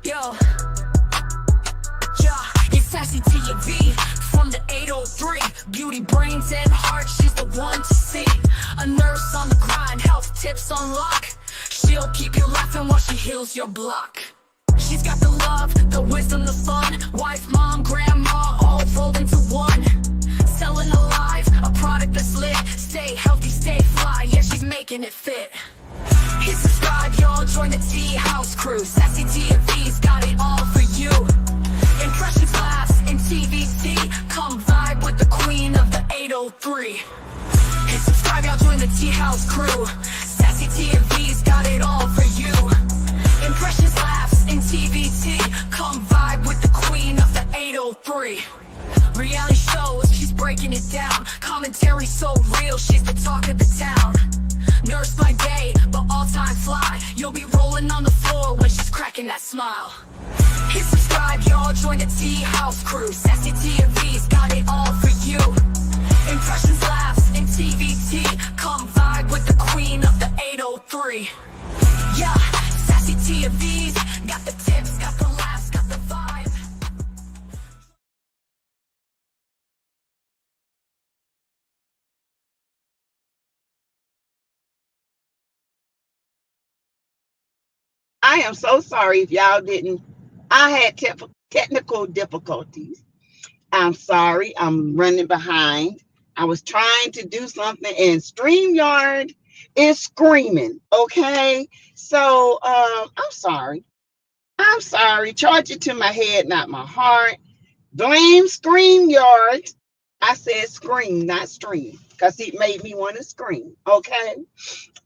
Yo, yeah, it's SASSYTEA-V from the 803. Beauty, brains, and heart, she's the one to see. A nurse on the grind, health tips on lock. She'll keep you laughing while she heals your block. She's got the love, the wisdom, the fun. Wife, mom, grandma, all rolled into one. Selling alive, a product that's lit. Stay healthy, stay fly, yeah, she's making it fit. Hit subscribe, y'all, join the tea house crew. SASSYTEA-V's got it all for you. Impressions, laughs, and TVT. Come vibe with the queen of the 803. Hit subscribe, y'all, join the tea house crew. SASSYTEA-V's got it all for you. Impressions, laughs, and TVT. Come vibe with the queen of the 803. Reality shows, she's breaking it down. Commentary so real, she's the talk of the town. Nurse by day, but all-time fly. You'll be rolling on the floor when she's cracking that smile. Hit subscribe, y'all, join the tea house crew. SASSYTEA-V's got it all for you. Impressions, laughs, and TVT. Come vibe with the queen of the 803. Yeah, SASSYTEA-V's got the tips, got the laughs, got the vibe. I am so sorry if y'all didn't. I had technical difficulties. I'm sorry. I'm running behind. I was trying to do something and StreamYard is screaming. Okay. So I'm sorry. I'm sorry. Charge it to my head, not my heart. Blame StreamYard. I said scream, not stream, because it made me want to scream. Okay.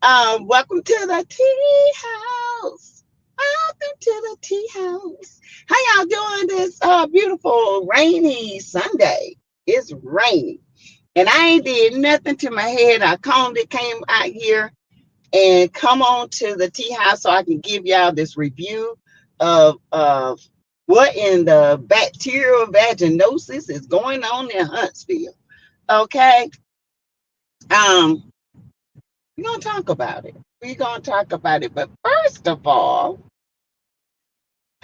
Welcome to the tea house. Welcome to the tea house. How y'all doing this beautiful rainy Sunday? It's raining. And I ain't did nothing to my head. I combed it, came out here and come on to the tea house so I can give y'all this review of what in the bacterial vaginosis is going on in Huntsville. Okay. We're gonna talk about it. But first of all,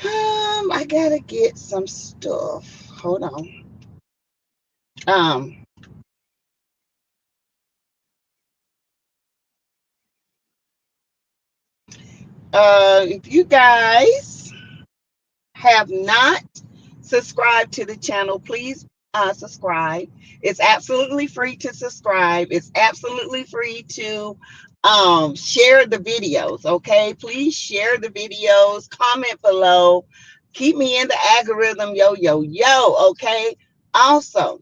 I gotta get some stuff. Hold on. If you guys have not subscribed to the channel, please subscribe. It's absolutely free to subscribe. It's absolutely free to share the videos. Okay, please share the videos, comment below, keep me in the algorithm. Yo. Okay. Also,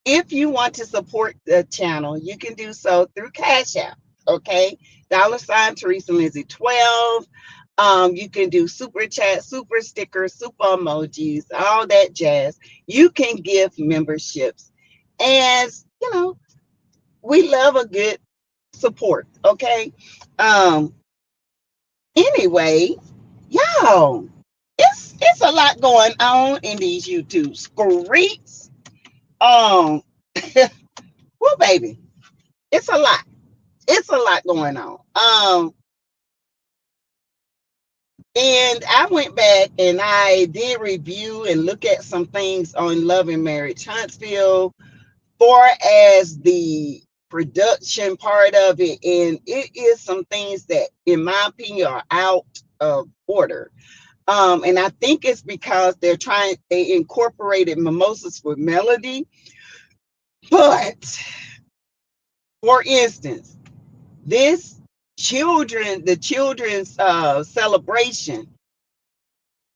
if you want to support the channel, you can do so through Cash App. Okay, $ Teresa Lindsay 12. You can do super chat, super stickers, super emojis, all that jazz. You can give memberships, and you know we love a good support. Okay. Anyway, y'all, it's a lot going on in these YouTube streets. Well, baby, it's a lot. It's a lot going on. And I went back and I did review and look at some things on Love and Marriage Huntsville, far as the production part of it, and it is some things that, in my opinion, are out of order. And I think it's because they incorporated mimosas with melody. But for instance, the children's celebration,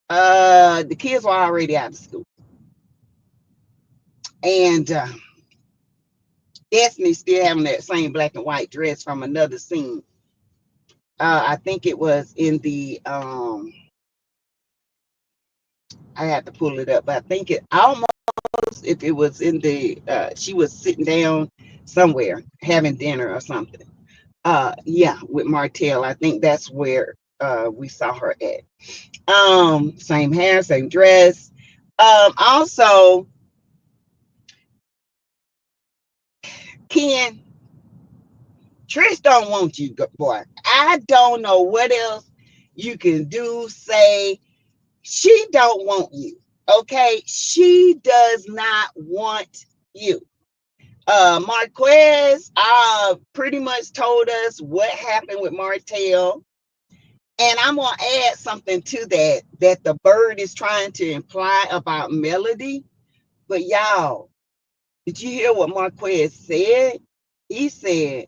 the kids were already out of school, and Destiny still having that same black and white dress from another scene. I think it was in the I had to pull it up, but I think it almost, if it was in the she was sitting down somewhere having dinner or something. Yeah, with Martell. I think that's where we saw her at. Same hair, same dress. Also, Ken, Trish don't want you, boy. I don't know what else you can do, say. She don't want you. Okay. She does not want you. Marquez pretty much told us what happened with Martell. And I'm gonna add something to that the bird is trying to imply about Melody. But y'all, did you hear what Marquez said? He said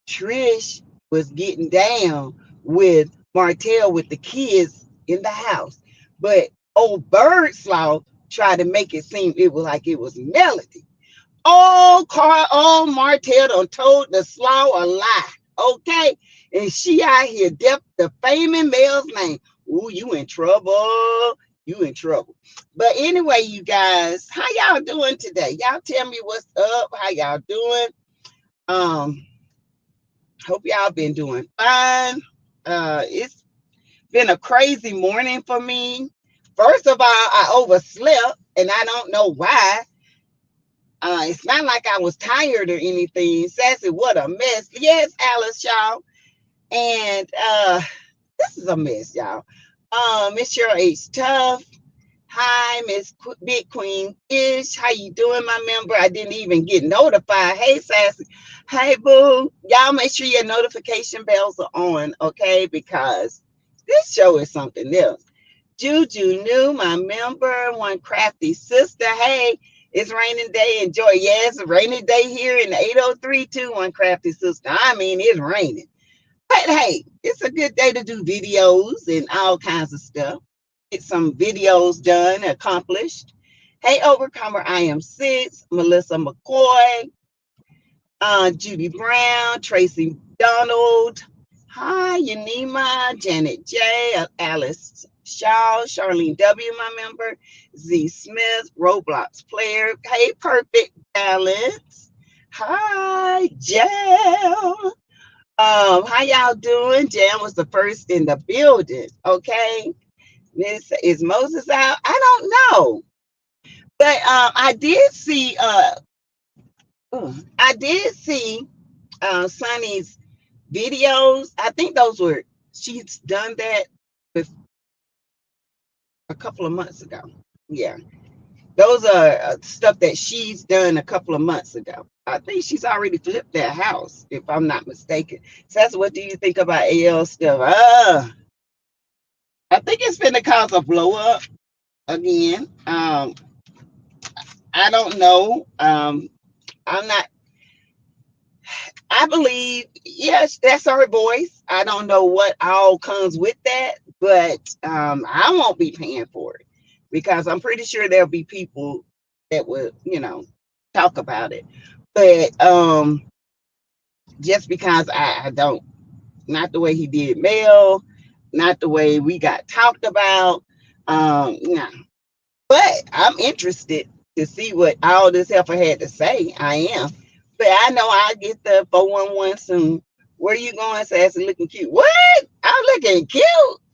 Trish was getting down with Martell with the kids in the house. But old Birdslaw tried to make it seem it was like it was Melody. Oh, Martell done told the slaw a lie. Okay. And she out here defaming Mel's name. Ooh, you in trouble. You in trouble. But anyway, you guys, how y'all doing today? Y'all tell me what's up. How y'all doing? Um, Hope y'all been doing fine. It's been a crazy morning for me. First of all, I overslept and I don't know why. It's not like I was tired or anything. Sassy, what a mess. Yes, Alice, y'all. And this is a mess, y'all. Miss Cheryl H. Tough. Hi, Miss Big Queen Ish. How you doing, my member? I didn't even get notified. Hey, Sassy. Hey, boo. Y'all make sure your notification bells are on, okay? Because this show is something else. Juju New, my member, one crafty sister. Hey, it's raining day. Enjoy. Yes, a rainy day here in the 803 too, one crafty sister. I mean, it's raining. But hey, it's a good day to do videos and all kinds of stuff. Get some videos done, accomplished. Hey, Overcomer, I am six. Melissa McCoy, Judy Brown, Tracy Donald. Hi, Yanima, Janet J, Alice Shaw, Charlene W, my member, Z Smith, Roblox player. Hey, Perfect Balance. Hi, Jam. How y'all doing? Jam was the first in the building. Okay. Is Moses out? I don't know. But I did see Sunny's videos. I think those were she's done that with a couple of months ago. Yeah. Those are stuff that she's done a couple of months ago. I think she's already flipped that house, if I'm not mistaken. So that's what do you think about AL stuff? I think it's been to cause a blow up again. I don't know. I'm not. I believe yes, that's her voice. I don't know what all comes with that, but I won't be paying for it because I'm pretty sure there'll be people that would, talk about it. But just because I don't, not the way he did Mel, not the way we got talked about. No. But I'm interested to see what all this heifer had to say. I am. But I know I'll get the 411 soon. Where you going, Sassy? Looking cute. What? I'm looking cute.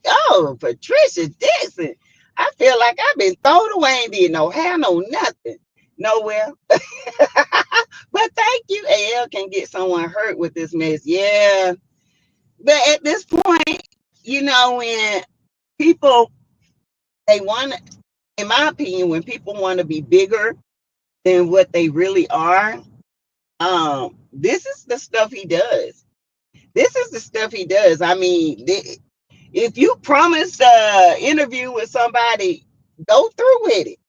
Oh, Patricia Dixon. I feel like I've been thrown away and did no hair, no nothing. Nowhere. But thank you. AL can get someone hurt with this mess. Yeah. But at this point, when people, they want, in my opinion, when people want to be bigger than what they really are, this is the stuff he does. This is the stuff he does. I mean, if you promise an interview with somebody, go through with it.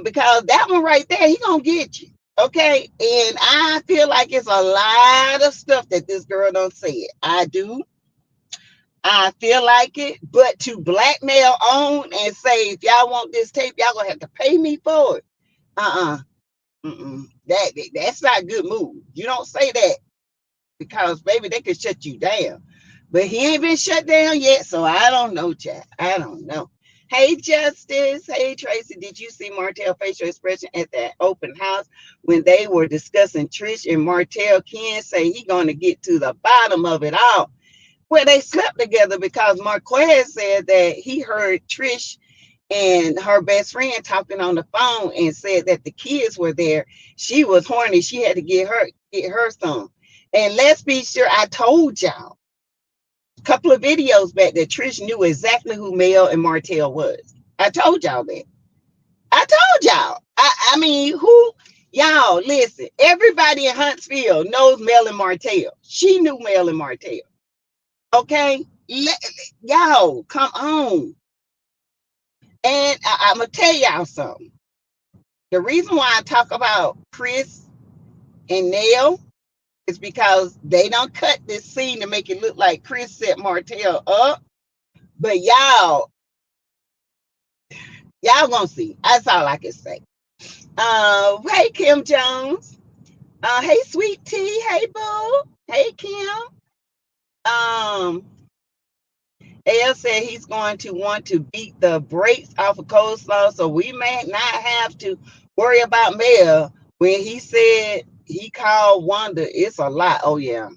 Because that one right there, he gonna get you. Okay. And I feel like it's a lot of stuff that this girl don't say it. I do. I feel like it, but to blackmail on and say if y'all want this tape, y'all gonna have to pay me for it. Uh-uh. That's not a good move. You don't say that because baby, they could shut you down. But he ain't been shut down yet, so I don't know, chat. I don't know. Hey, Justice. Hey, Tracy. Did you see Martell facial expression at that open house when they were discussing Trish and Martell? Ken say he gonna get to the bottom of it all. Well, they slept together because Marquez said that he heard Trish and her best friend talking on the phone and said that the kids were there. She was horny. She had to get her some. And let's be sure, I told y'all couple of videos back that Trish knew exactly who Mel and Martell was. I told y'all that. I told y'all. I mean, who y'all listen, everybody in Huntsville knows Mel and Martell. She knew Mel and Martell. Okay? Y'all, come on. And I'm gonna tell y'all something. The reason why I talk about Chris and Nell is because they don't cut this scene to make it look like Chris set Martell up. But y'all gonna see. That's all I can say. Hey Kim Jones. Hey Sweet Tea. Hey Boo. Hey Kim. Um, L said he's going to want to beat the brakes off of coleslaw, so we may not have to worry about Mel. When he said he called Wanda, it's a lot. Oh yeah.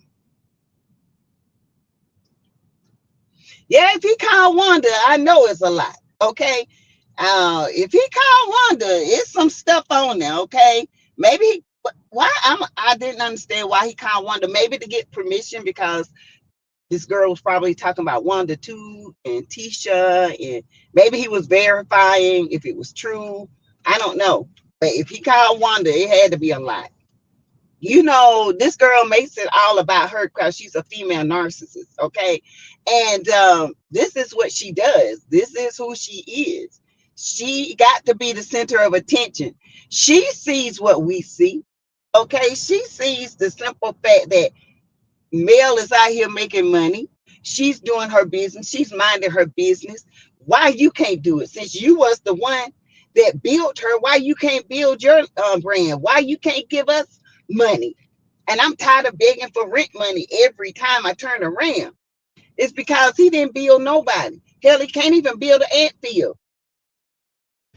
Yeah, if he called Wanda, I know it's a lot. Okay. If he called Wanda, it's some stuff on there. Okay. Maybe why I didn't understand why he called Wanda. Maybe to get permission because this girl was probably talking about Wanda too and Tisha, and maybe he was verifying if it was true. I don't know. But if he called Wanda, it had to be a lot. You know, this girl makes it all about her because she's a female narcissist, okay? And this is what she does. This is who she is. She got to be the center of attention. She sees what we see, okay? She sees the simple fact that Mel is out here making money. She's doing her business. She's minding her business. Why you can't do it? Since you was the one that built her, why you can't build your brand? Why you can't give us money? And I'm tired of begging for rent money every time I turn around. It's because he didn't build nobody. Hell, he can't even build an ant field.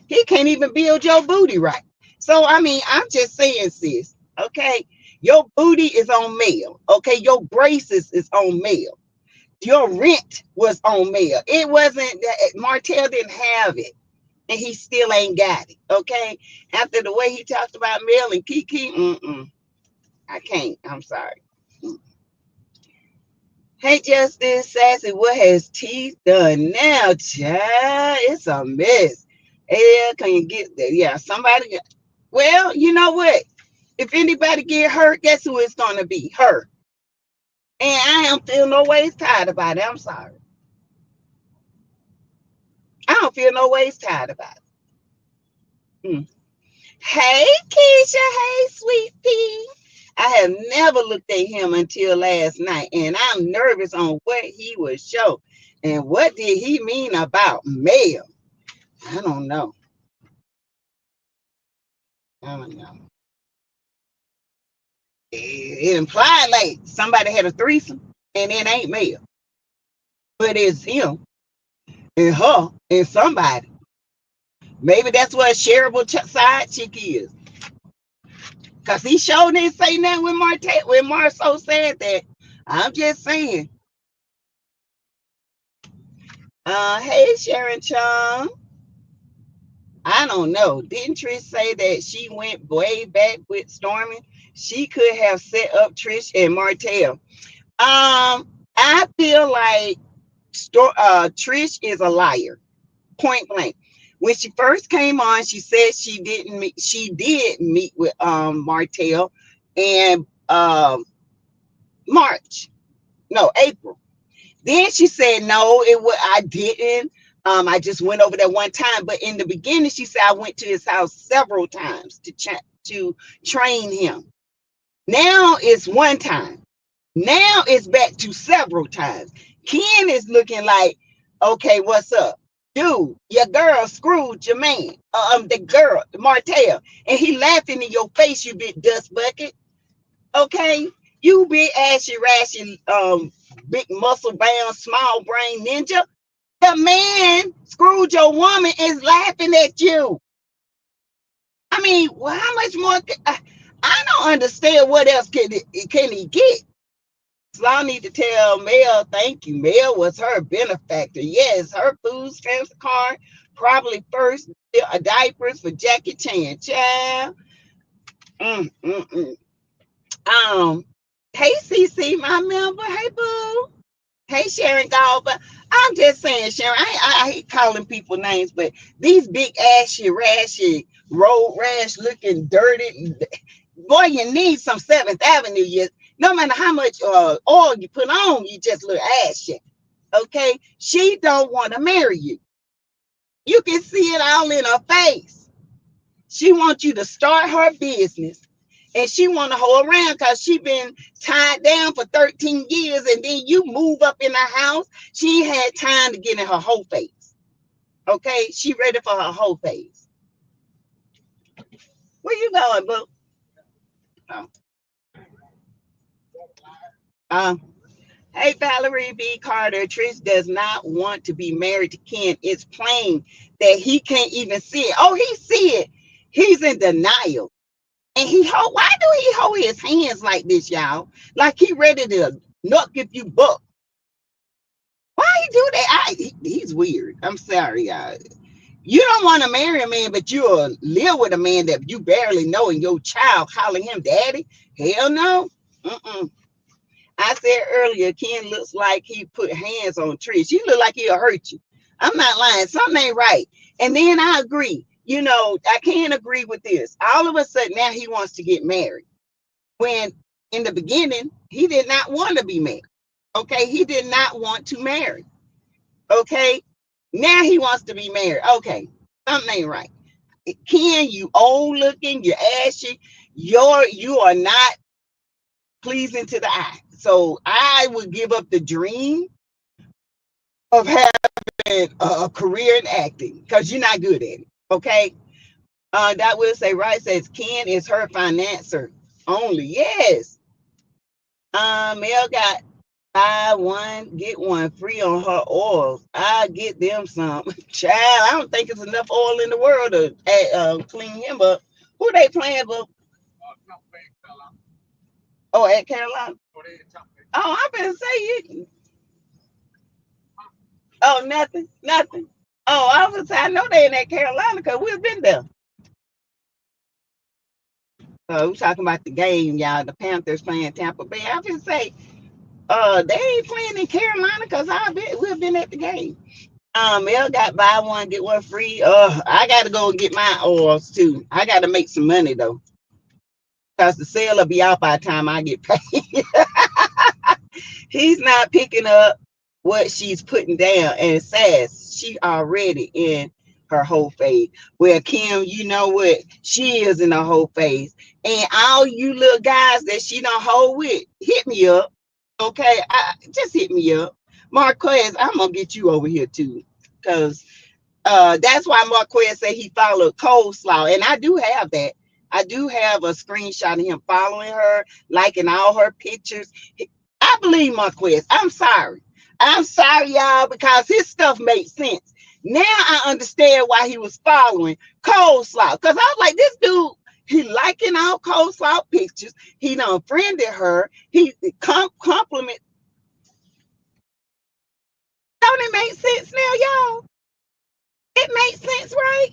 He can't even build your booty right. So, I mean, I'm just saying, sis, okay? Your booty is on Mel, okay? Your braces is on Mel. Your rent was on Mel. It wasn't that Martell didn't have it, and he still ain't got it, okay? After the way he talked about Mel and Kiki, I can't. I'm sorry. Hey, Justice Sassy, what has Teeth done now, child? It's a mess. Yeah, can you get there? Yeah, somebody. Well, you know what? If anybody get hurt, guess who it's gonna be? Her. And I don't feel no ways tired about it. I'm sorry. I don't feel no ways tired about it. Hey, Keisha. Hey, sweet pea. I have never looked at him until last night, and I'm nervous on what he would show. And what did he mean about male? I don't know. I don't know. It implied like somebody had a threesome, and it ain't male, but it's him and her and somebody. Maybe that's what a shareable side chick is. Cause he sure didn't say nothing when Marceau said that. I'm just saying. Hey Sharon Chung. I don't know. Didn't Trish say that she went way back with Stormy? She could have set up Trish and Martell. I feel like Trish is a liar, point blank. When she first came on, she said she didn't meet. She did meet with Martell and March, no April. Then she said no, I didn't. I just went over there one time. But in the beginning, she said I went to his house several times to train him. Now it's one time. Now it's back to several times. Ken is looking like, okay, what's up? Dude, your girl screwed your man. The girl, Martell. And he laughing in your face, you big dust bucket. Okay? You big ashy rashy, big muscle bound, small brain ninja. The man screwed your woman is laughing at you. I mean, well, how much more? I don't understand what else can he get. So I need to tell Mel, thank you. Mel was her benefactor. Yes, her food stamps card, probably first diapers for Jackie Chan. Child. Mm, mm, mm. Hey, CC, my member. Hey, boo. Hey, Hey, Sharon Gall, but I'm just saying, Sharon, I hate calling people names, but these big ashy, rashy, road rash looking dirty, boy, you need some Seventh Avenue. You, no matter how much oil you put on, you just look ashy. Okay, she don't want to marry you. You can see it all in her face. She wants you to start her business, and she want to hold around because she been tied down for 13 years, and then you move up in her house. She ain't had time to get in her whole face. Okay, she ready for her whole face. Where you going, boo? Oh. Uh, hey, Valerie B. Carter. Trish does not want to be married to Ken. It's plain that he can't even see it. Oh, he see it. He's in denial. And why do he hold his hands like this, y'all? Like he ready to knock if you buck. Why he do that? He's weird. I'm sorry, y'all. You don't want to marry a man, but you'll live with a man that you barely know, and your child calling him daddy? Hell no. Mm-mm. I said earlier, Ken looks like he put hands on Trish. You look like he'll hurt you. I'm not lying. Something ain't right. And then I agree. You know, I can't agree with this. All of a sudden now he wants to get married. When in the beginning, he did not want to be married. Okay. He did not want to marry. Okay. Now he wants to be married. Okay. Something ain't right. Ken, you old looking, you're ashy. You are not pleasing to the eye. So I would give up the dream of having a career in acting because you're not good at it. Okay. That will say right says Ken is her financer only. Yes. Mel got buy one, get one free on her oils. I get them some. Child, I don't think it's enough oil in the world to clean him up. Who they playing with? Oh, at Carolina. Oh, I'm gonna say you. Oh, nothing, nothing. Oh, I was. I know they in that Carolina because we've been there. We're talking about the game, y'all. The Panthers playing Tampa Bay. I just say, they ain't playing in Carolina because we've been at the game. Mel got buy one get one free. I gotta go get my oils too. I gotta make some money though, cause the sale will be out by the time I get paid. He's not picking up what she's putting down, and says she already in her whole phase. Well, Kim, you know what? She is in a whole phase, and all you little guys that she don't hold with, hit me up. Okay, just hit me up. Marquez, I'm gonna get you over here too, cause that's why Marquez said he followed Coleslaw, and I do have that. I do have a screenshot of him following her, liking all her pictures. I believe Marquez. I'm sorry. I'm sorry, y'all, because his stuff made sense. Now I understand why he was following Coleslaw. Because I was like, this dude, he liking all Coleslaw pictures. He done friended her. He compliment. Don't it make sense now, y'all? It makes sense, right?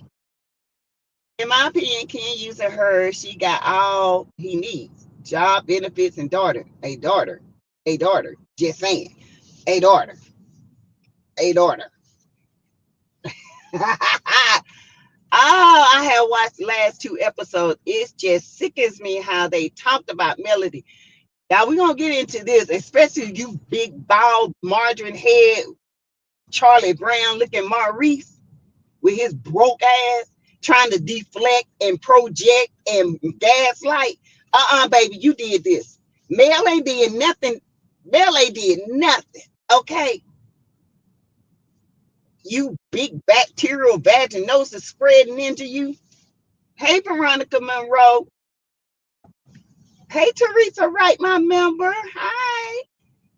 In my opinion, Ken using her, she got all he needs. Job, benefits, and daughter. A daughter. A daughter. Just saying. A daughter. A daughter. Oh, I have watched the last two episodes. It just sickens me how they talked about Melody. Now we're gonna get into this, especially you big bald margarine head Charlie Brown looking Maurice with his broke ass trying to deflect and project and gaslight. Baby, you did this. Mel ain't did nothing. Mel ain't did nothing. Okay. You big bacterial vaginosis spreading into you. Hey, Veronica Monroe. Hey, Teresa Wright, my member. Hi.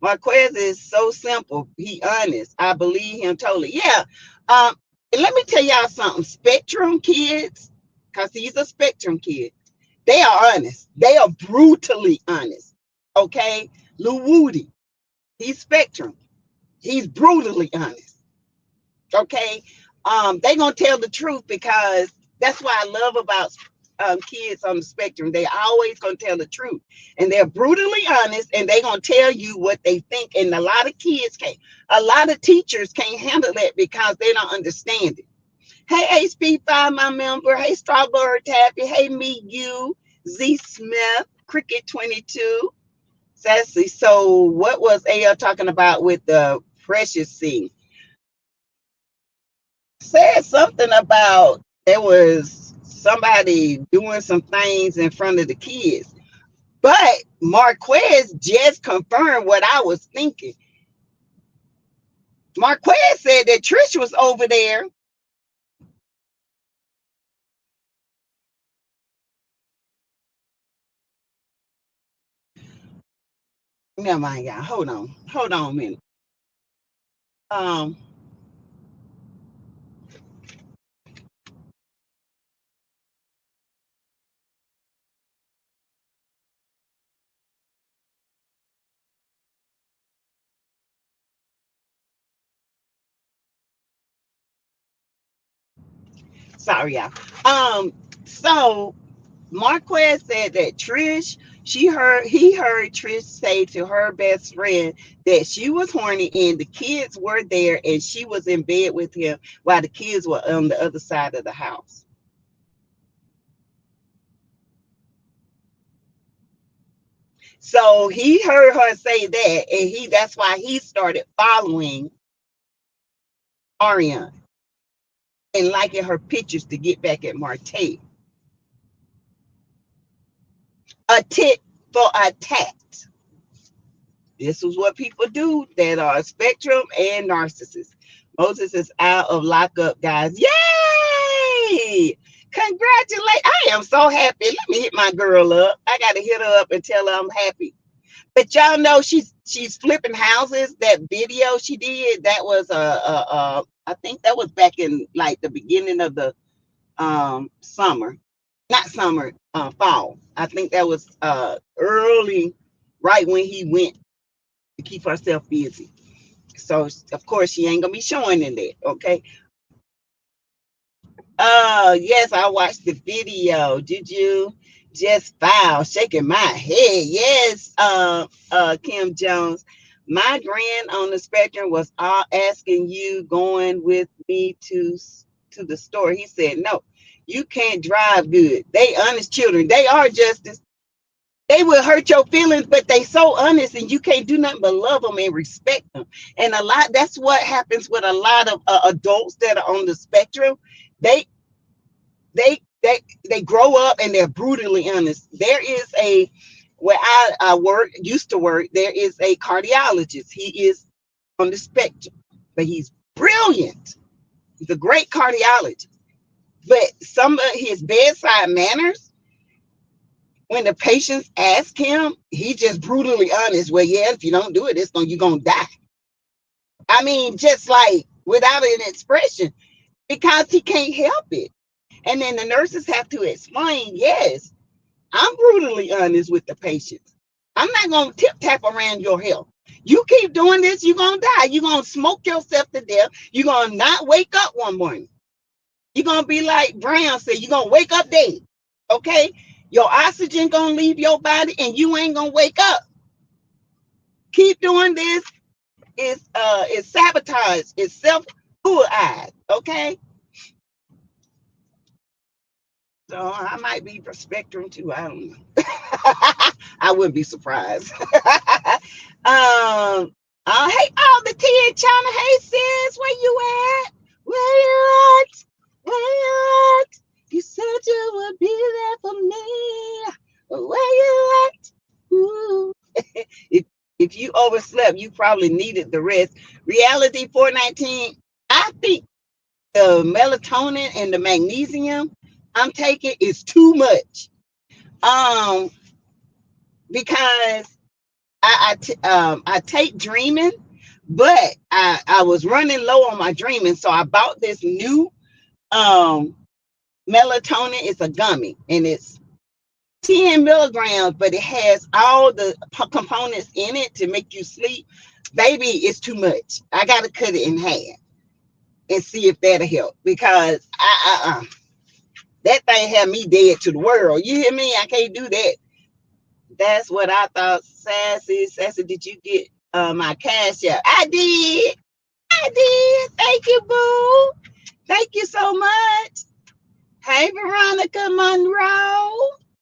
Marquez is so simple. He honest. I believe him totally. Yeah. And let me tell y'all something. Spectrum kids, because he's a spectrum kid, they are honest. They are brutally honest. Okay. Lou Woody, he's spectrum. He's brutally honest. Okay. They gonna tell the truth because that's what I love about kids on the spectrum. They always gonna tell the truth, and they're brutally honest, and they gonna tell you what they think. And a lot of kids can't. A lot of teachers can't handle that because they don't understand it. Hey, HP5, my member. Hey, Strawberry Taffy. Hey, me, you, Z Smith, Cricket 22, Sassy. So, what was AL talking about with the precious seed? Said something about there was somebody doing some things in front of the kids. But Marquez just confirmed what I was thinking. Marquez said that Trish was over there. Never mind, y'all. Hold on. Hold on a minute. Um, sorry, y'all. So Marquez said that Trish, he heard Trish say to her best friend that she was horny and the kids were there and she was in bed with him while the kids were on the other side of the house. So he heard her say that, and that's why he started following Ariana and liking her pictures to get back at Marte. A tit for a tat. This is what people do that are spectrum and narcissists. Moses is out of lockup, guys. Yay! Congratulate. I am so happy. Let me hit my girl up. I gotta hit her up and tell her I'm happy. But y'all know she's flipping houses. That video she did, that was I think that was back in like the beginning of the summer. Not summer, fall. I think that was early, right when he went to keep herself busy. So of course she ain't gonna be showing in there. Okay. Yes, I watched the video. Did you? Just foul, shaking my head. Yes, Kim Jones. My grand on the spectrum was all asking you going with me to the store. He said, no, you can't drive good. They honest children. They are justice. They will hurt your feelings, but they so honest, and you can't do nothing but love them and respect them. And that's what happens with a lot of adults that are on the spectrum. They they grow up and they're brutally honest. There is a where I work used to work. There is a cardiologist. He is on the spectrum, but he's brilliant. He's a great cardiologist. But some of his bedside manners, when the patients ask him, he just brutally honest. Well, yeah, if you don't do it, you're gonna die. I mean, just like without an expression, because he can't help it. And then the nurses have to explain, yes, I'm brutally honest with the patients. I'm not going to tip tap around your health. You keep doing this, you're going to die. You're going to smoke yourself to death. You're going to not wake up one morning. You're going to be like Brown said, you're going to wake up dead. Okay? Your oxygen going to leave your body and you ain't going to wake up. Keep doing this. It's sabotage. It's self-suicide. Okay? So I might be for spectrum too. I don't know. I wouldn't be surprised. Hey, all the tea in China. Hey, sis, where you at? Where you at? Where you at? You said you would be there for me. Where you at? Ooh. if if you overslept, you probably needed the rest. Reality 419. I think the melatonin and the magnesium I'm taking is too much. Um, because I take dreaming, but I was running low on my dreaming, so I bought this new um melatonin. It's a gummy, and it's 10 milligrams, but it has all the components in it to make you sleep. Baby, it's too much. I gotta cut it in half and see if that'll help because That thing had me dead to the world. You hear me? I can't do that. That's what I thought. Sassy, did you get my cash out? I did. I did. Thank you, boo. Thank you so much. Hey, Veronica Monroe.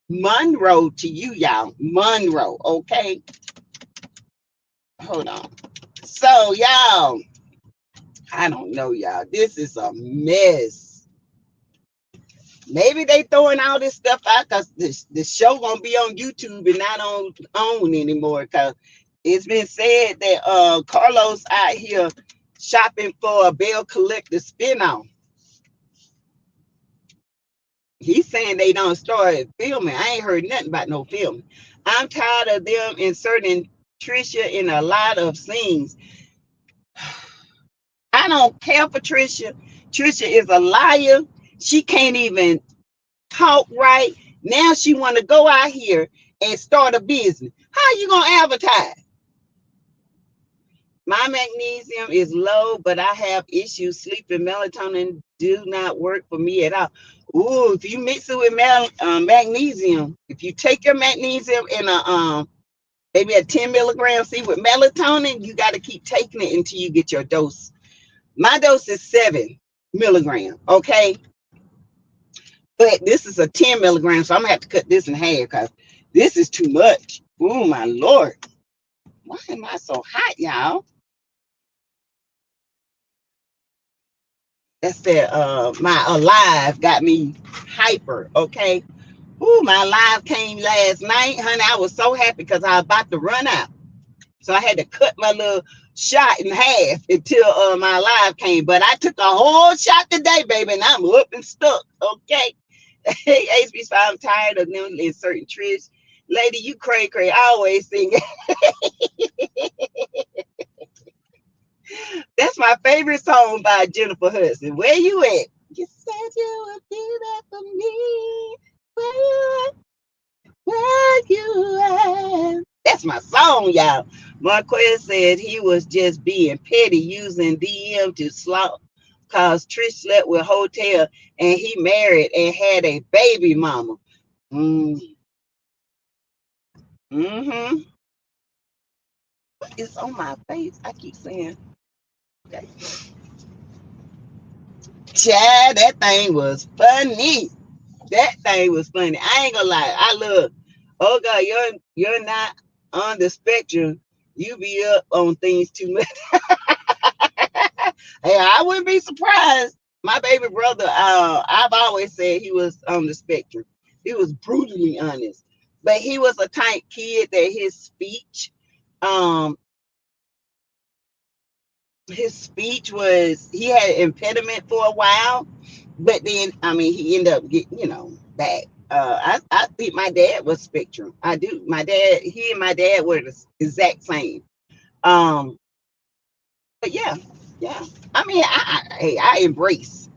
Monroe to you, y'all. Monroe, okay? Hold on. So, y'all, I don't know, y'all. This is a mess. Maybe they throwing all this stuff out because the show gonna be on YouTube and not on anymore. Because it's been said that Carlos out here shopping for a Bell Collector spinoff. He's saying they don't start filming. I ain't heard nothing about no filming. I'm tired of them inserting Trisha in a lot of scenes. I don't care for Trisha. Trisha is a liar. She can't even talk right. Now she want to go out here and start a business. How you gonna advertise? My magnesium is low, but I have issues sleeping. Melatonin do not work for me at all. Ooh, if you mix it with magnesium, if you take your magnesium in a maybe a 10 milligram, see with melatonin, you got to keep taking it until you get your dose. My dose is 7 milligram, okay? But this is a 10 milligram, so I'm gonna have to cut this in half because this is too much. Oh my Lord. Why am I so hot, y'all? That's that my alive got me hyper, okay? Ooh, my alive came last night, honey. I was so happy because I was about to run out. So I had to cut my little shot in half until my alive came. But I took a whole shot today, baby, and I'm up and stuck, okay? Hey, HB, so I'm tired of them inserting Trish. Lady, you cray. I always sing. That's my favorite song by Jennifer Hudson. Where you at? You said you would do that for me. Where you at? That's my song, y'all. Marquez said he was just being petty, using DM to slot cause Trish slept with Hotel and he married and had a baby mama. Mm. Mm-hmm. What is on my face? I keep saying, okay. Chad, that thing was funny. That thing was funny. I ain't gonna lie. I love. Oh God, you're not on the spectrum. You be up on things too much. Hey, I wouldn't be surprised. My baby brother, I've always said he was on the spectrum. He was brutally honest, but he was a type kid that um, his speech was he had an impediment for a while, but then I mean he ended up getting back. I think my dad was spectrum. I do. My dad, he and my dad were the exact same. Um, but yeah. I mean, I embrace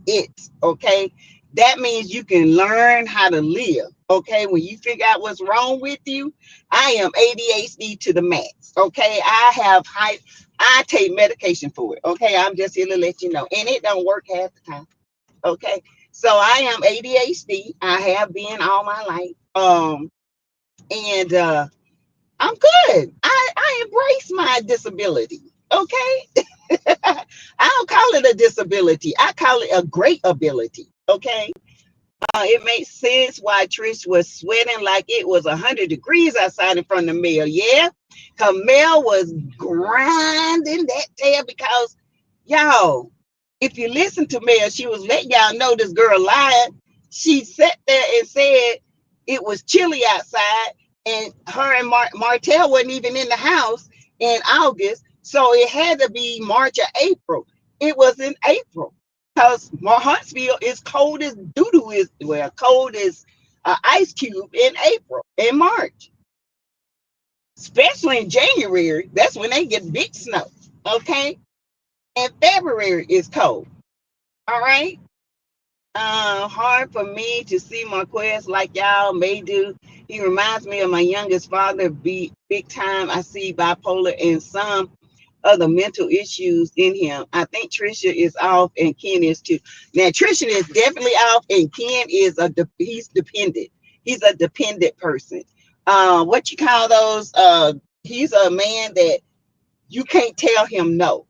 it. Okay, that means you can learn how to live. Okay, when you figure out what's wrong with you, I am ADHD to the max. Okay, I take medication for it. Okay, I'm just here to let you know, and it don't work half the time. Okay, so I am ADHD. I have been all my life. And I'm good. I embrace my disability. Okay. I don't call it a disability. I call it a great ability. Okay. It makes sense why Trish was sweating like it was 100 degrees outside in front of Mel. Yeah. Cause Mel was grinding that tail because y'all, if you listen to Mel, she was letting y'all know this girl lied. She sat there and said it was chilly outside, and her and Martell wasn't even in the house in August, so it had to be March or April. It was in April because Huntsville is cold as doo-doo is, well, cold as ice cube in April, in March, especially in January. That's when they get big snow. Okay, and February is cold. All right. Hard for me to see Marquez like y'all may do. He reminds me of my youngest father, big time. I see bipolar in some. other mental issues in him. I think Trisha is off and Ken is too. Now Trisha is definitely off and Ken is he's dependent. He's a dependent person. What you call those? He's a man that you can't tell him no.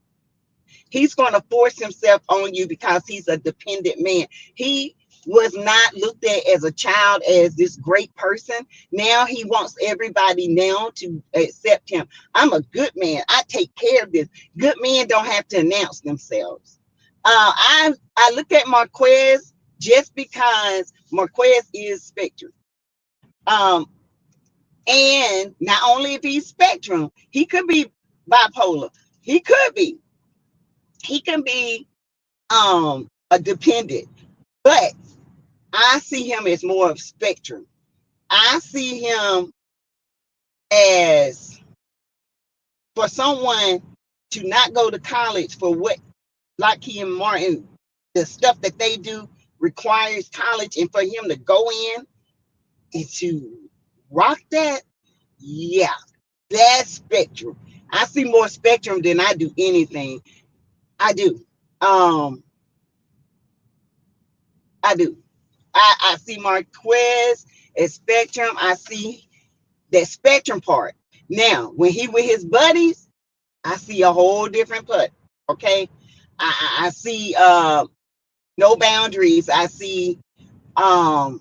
He's going to force himself on you because he's a dependent man. He was not looked at as a child as this great person. Now he wants everybody now to accept him. I'm a good man. I take care of this. Good men don't have to announce themselves. I looked at Marquez just because Marquez is spectrum. Um, and not only if he's spectrum, he could be bipolar. He could be. He can be a dependent, but I see him as more of spectrum. I see him as for someone to not go to college for what Lockheed and Martin, the stuff that they do requires college, and for him to go in and to rock that, yeah, that's spectrum. I see more spectrum than I do anything. I do. I do. I see Marquez as spectrum. I see that spectrum part. Now, when he with his buddies, I see a whole different put. Okay. I see no boundaries. I see um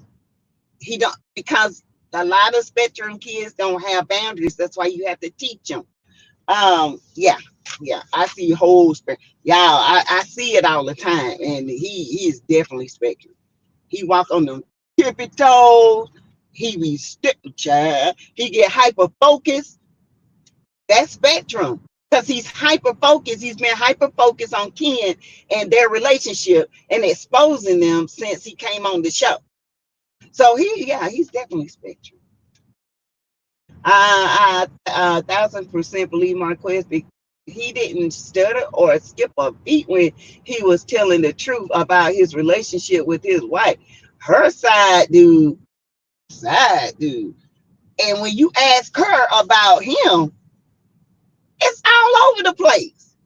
he don't, because a lot of spectrum kids don't have boundaries. That's why you have to teach them. Yeah, yeah. I see whole spectrum. Y'all, I see it all the time, and he is definitely spectrum. He walk on them tippy toes. He be stick child. He get hyper focused. That's spectrum. Because he's hyper focused. He's been hyper focused on Ken and their relationship and exposing them since he came on the show. So he's definitely spectrum. I 1,000% believe Marquez. He didn't stutter or skip a beat when he was telling the truth about his relationship with his wife. Her side dude. And when you ask her about him, it's all over the place.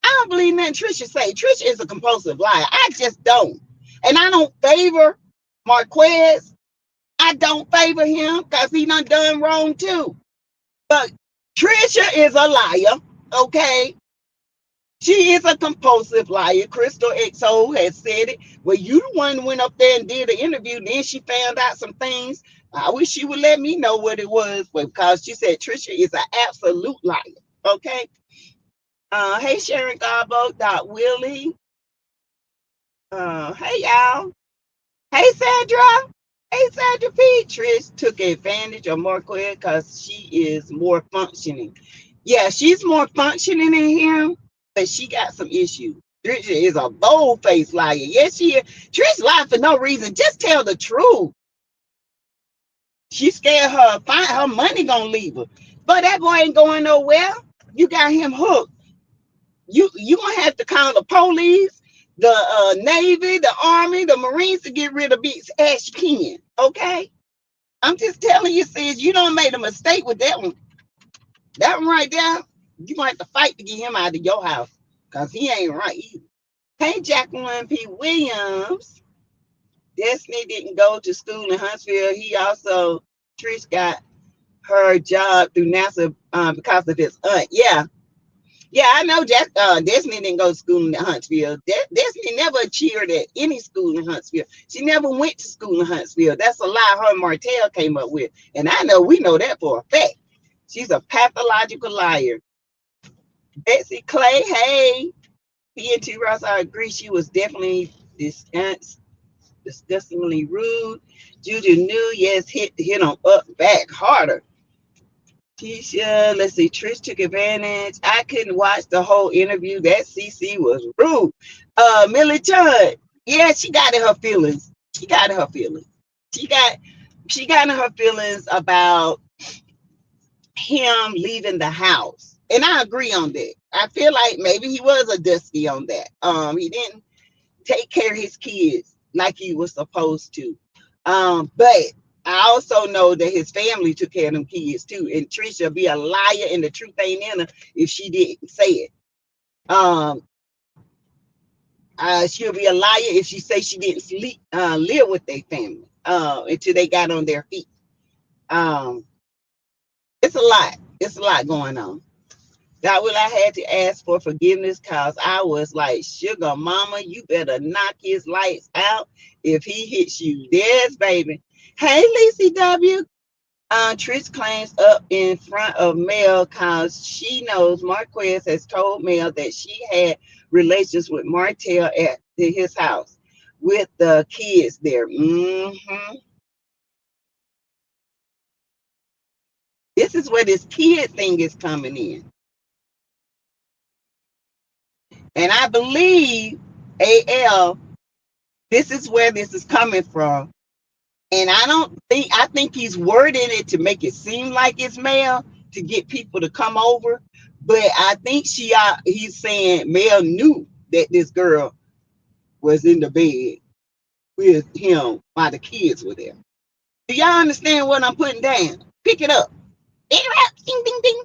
I don't believe nothing Trisha say. Trisha is a compulsive liar. I just don't. And I don't favor Marquez. I don't favor him because he done wrong too. But Trisha is a liar, okay? She is a compulsive liar. Crystal XO has said it. Well, you the one went up there and did the interview. Then she found out some things. I wish she would let me know what it was, because she said Trisha is an absolute liar. Okay. Hey Sharon Garbo, Dot Willie. Hey y'all. Hey Sandra. Hey Sandra P. Trish took advantage of Marquez because she is more functioning. Yeah, she's more functioning in him, but she got some issues. Trisha is a bold-faced liar. Yes, she is. Trish lied for no reason. Just tell the truth. She scared her money gonna leave her. But that boy ain't going nowhere. You got him hooked. You gonna have to call the police, the Navy, the Army, the Marines to get rid of Beats as you can. Okay? I'm just telling you, sis, you don't make a mistake with that one. That one right there, you gonna have to fight to get him out of your house. Cause he ain't right either. Hey Jacqueline P. Williams. Destiny didn't go to school in Huntsville. He also, Trish got her job through NASA because of his aunt. Yeah. Yeah, I know Destiny didn't go to school in Huntsville. Destiny never cheered at any school in Huntsville. She never went to school in Huntsville. That's a lie her and Martell came up with. And we know that for a fact. She's a pathological liar. Betsy Clay, hey. P&T Ross, I agree. She was definitely disgustingly rude. Juju knew, yes, hit him up back harder. Tisha, let's see, Trish took advantage. I couldn't watch the whole interview. That CC was rude. Millie Chud, yeah, she got in her feelings. She got in her feelings. She got in her feelings about him leaving the house. And I agree on that. I feel like maybe he was a dusty on that. He didn't take care of his kids like he was supposed to. But I also know that his family took care of them kids too. And Trisha be a liar and the truth ain't in her if she didn't say it. Um, she'll be a liar if she say she didn't live with their family until they got on their feet. Um, it's a lot. It's a lot going on. God will I had to ask for forgiveness because I was like, sugar mama, you better knock his lights out if he hits you. Yes, baby. Hey, Lacey W. Trish claims up in front of Mel because she knows Marquez has told Mel that she had relations with Martell at his house with the kids there. This is where this kid thing is coming in. And I believe AL, this is where this is coming from. And I think he's wording it to make it seem like it's Mel to get people to come over. But I think he's saying Mel knew that this girl was in the bed with him while the kids were there. Do y'all understand what I'm putting down? Pick it up. Pick it up. Ding, ding, ding.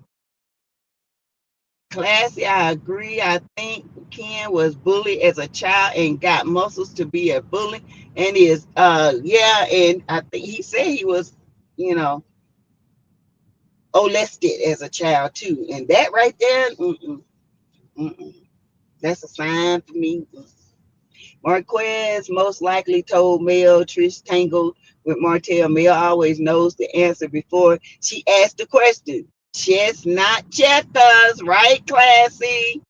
Classy, I agree. I think Ken was bullied as a child and got muscles to be a bully. And yeah, and I think he said he was, you know, molested as a child too. And that right there, mm-mm, that's a sign for me. Marquez most likely told Mel Trish tangled with Martell. Mel always knows the answer before she asked the question. Chestnut checkers, right, Classy?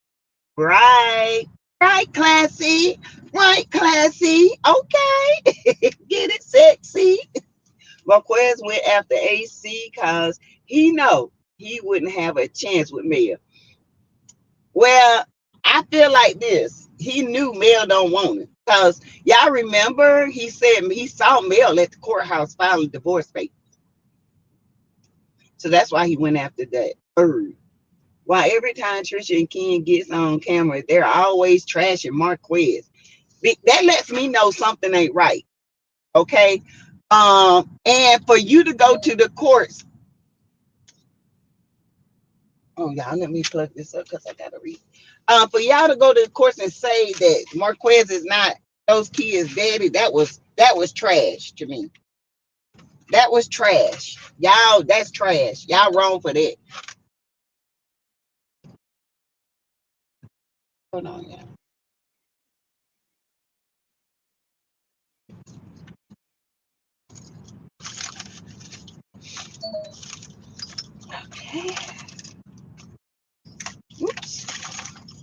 Right. Right, Classy. Right, Classy. Okay. Get it, sexy. Marquez went after AC because he know he wouldn't have a chance with Mel. Well, I feel like this. He knew Mel don't want it. Because y'all remember he said he saw Mel at the courthouse filing divorce papers. So that's why he went after that bird. Why every time Trisha and Ken gets on camera, they're always trashing Marquez. That lets me know something ain't right. Okay. And for you to go to the courts. Oh, y'all, let me plug this up because I gotta read. For y'all to go to the courts and say that Marquez is not those kids' daddy, that was trash to me. That was trash. Y'all, that's trash. Y'all wrong for that. Hold on, y'all. Okay. Oops.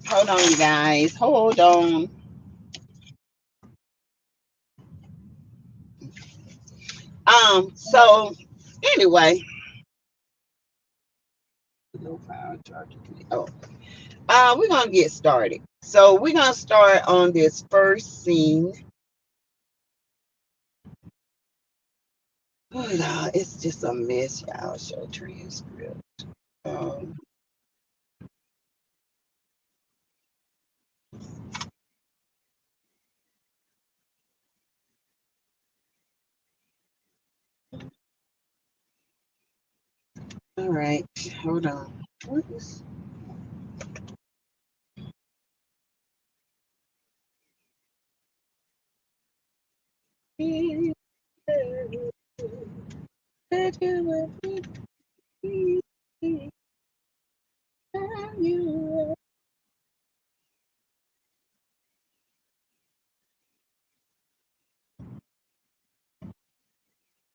Hold on, you guys. Hold on. So anyway. Oh, we're gonna get started. So we're gonna start on this first scene. Oh, Lord, it's just a mess, y'all. Show transcript. Um, all right, hold on. What is?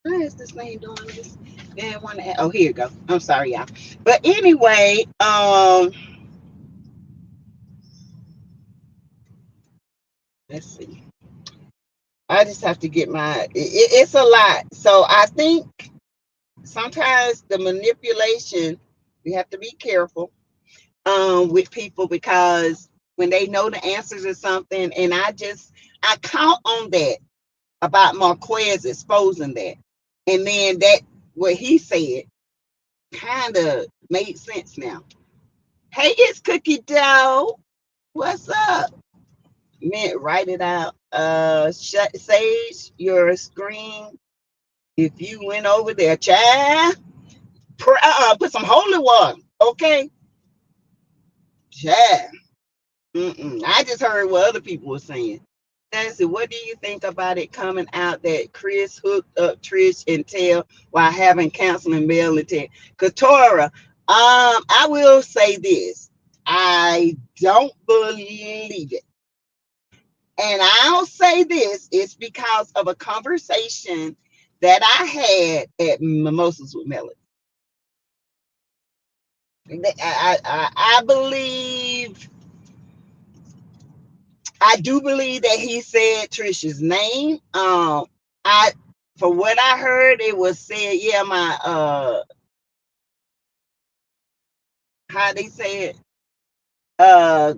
Why is this thing doing this? Man, oh, here you go. I'm sorry, y'all. But anyway, let's see. I just have to get it's a lot. So I think sometimes the manipulation, we have to be careful with people because when they know the answers or something, and I count on that about Marquez exposing that. And then that what he said kind of made sense now. Hey, it's Cookie Dough. What's up? Man, write it out. Sage, your screen If you went over there, child, put some holy water, okay? Child. I just heard what other people were saying. Nancy, what do you think about it coming out that Chris hooked up Trish and Tail while having counseling Mel and Ted? Katora, I will say this. I don't believe it. And I'll say this, it's because of a conversation that I had at Mimosas with Melody. I believe, I do believe that he said Trisha's name. I, for what I heard, it was said, yeah, my how they say it.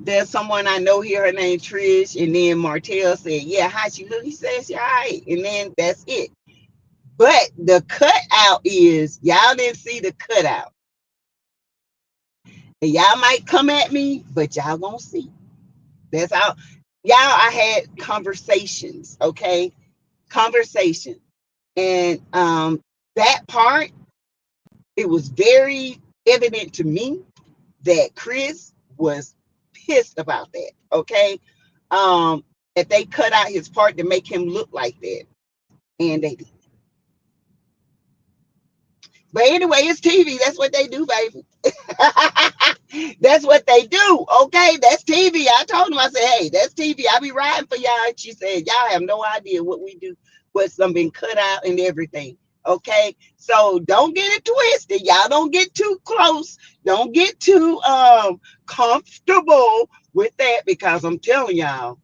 There's someone I know here, her name Trish, and then Martell said, yeah, how she look? He says, yeah, all right, and then that's it. But the cutout is, y'all didn't see the cutout. And y'all might come at me, but y'all gonna see. That's how y'all, I had conversations, okay? Conversation. And that part, it was very evident to me that Chris was pissed about that, okay? That they cut out his part to make him look like that. And they did. But anyway, it's TV. That's what they do, baby. That's what they do. Okay, that's TV. I told him, I said, hey, that's TV. I be riding for y'all. And she said, y'all have no idea what we do, what's been cut out and everything. Okay, so don't get it twisted. Y'all don't get too close. Don't get too comfortable with that, because I'm telling y'all,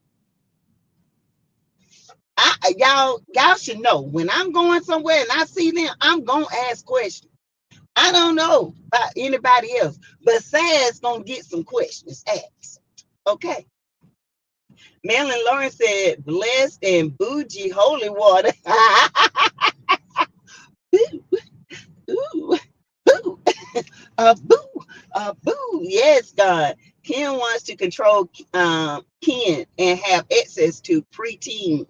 y'all should know when I'm going somewhere and I see them, I'm gonna ask questions. I don't know about anybody else, but Sass gonna get some questions asked. Okay. Marilyn Lawrence said, blessed and bougie holy water. Ooh, ooh, boo, boo, boo. Yes, God. Ken wants to control Ken and have access to preteen.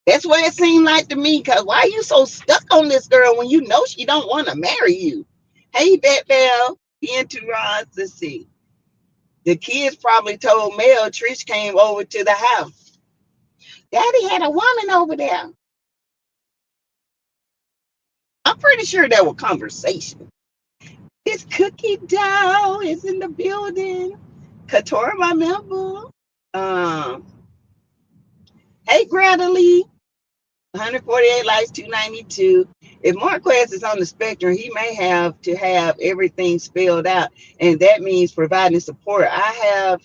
That's what it seemed like to me. Cause why are you so stuck on this girl when you know she don't want to marry you? Hey, Bet Bell, into Ross. Let's see. The kids probably told Mel Trish came over to the house. Daddy had a woman over there. I'm pretty sure there were conversations. This cookie dough is in the building. Katora, my member. Um, hey, Greta Lee. 148 likes, 292. If Marquez is on the spectrum, he may have to have everything spelled out, and that means providing support. I have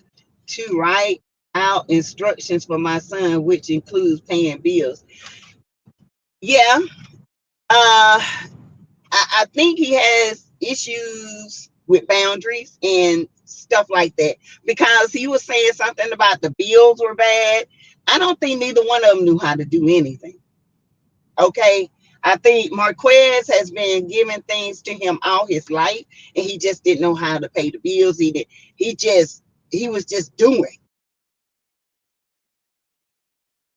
to write out instructions for my son, which includes paying bills. Yeah, I think he has issues with boundaries and stuff like that, because he was saying something about the bills were bad. I don't think neither one of them knew how to do anything. Okay. I think Marquez has been giving things to him all his life, and he just didn't know how to pay the bills. He was just doing.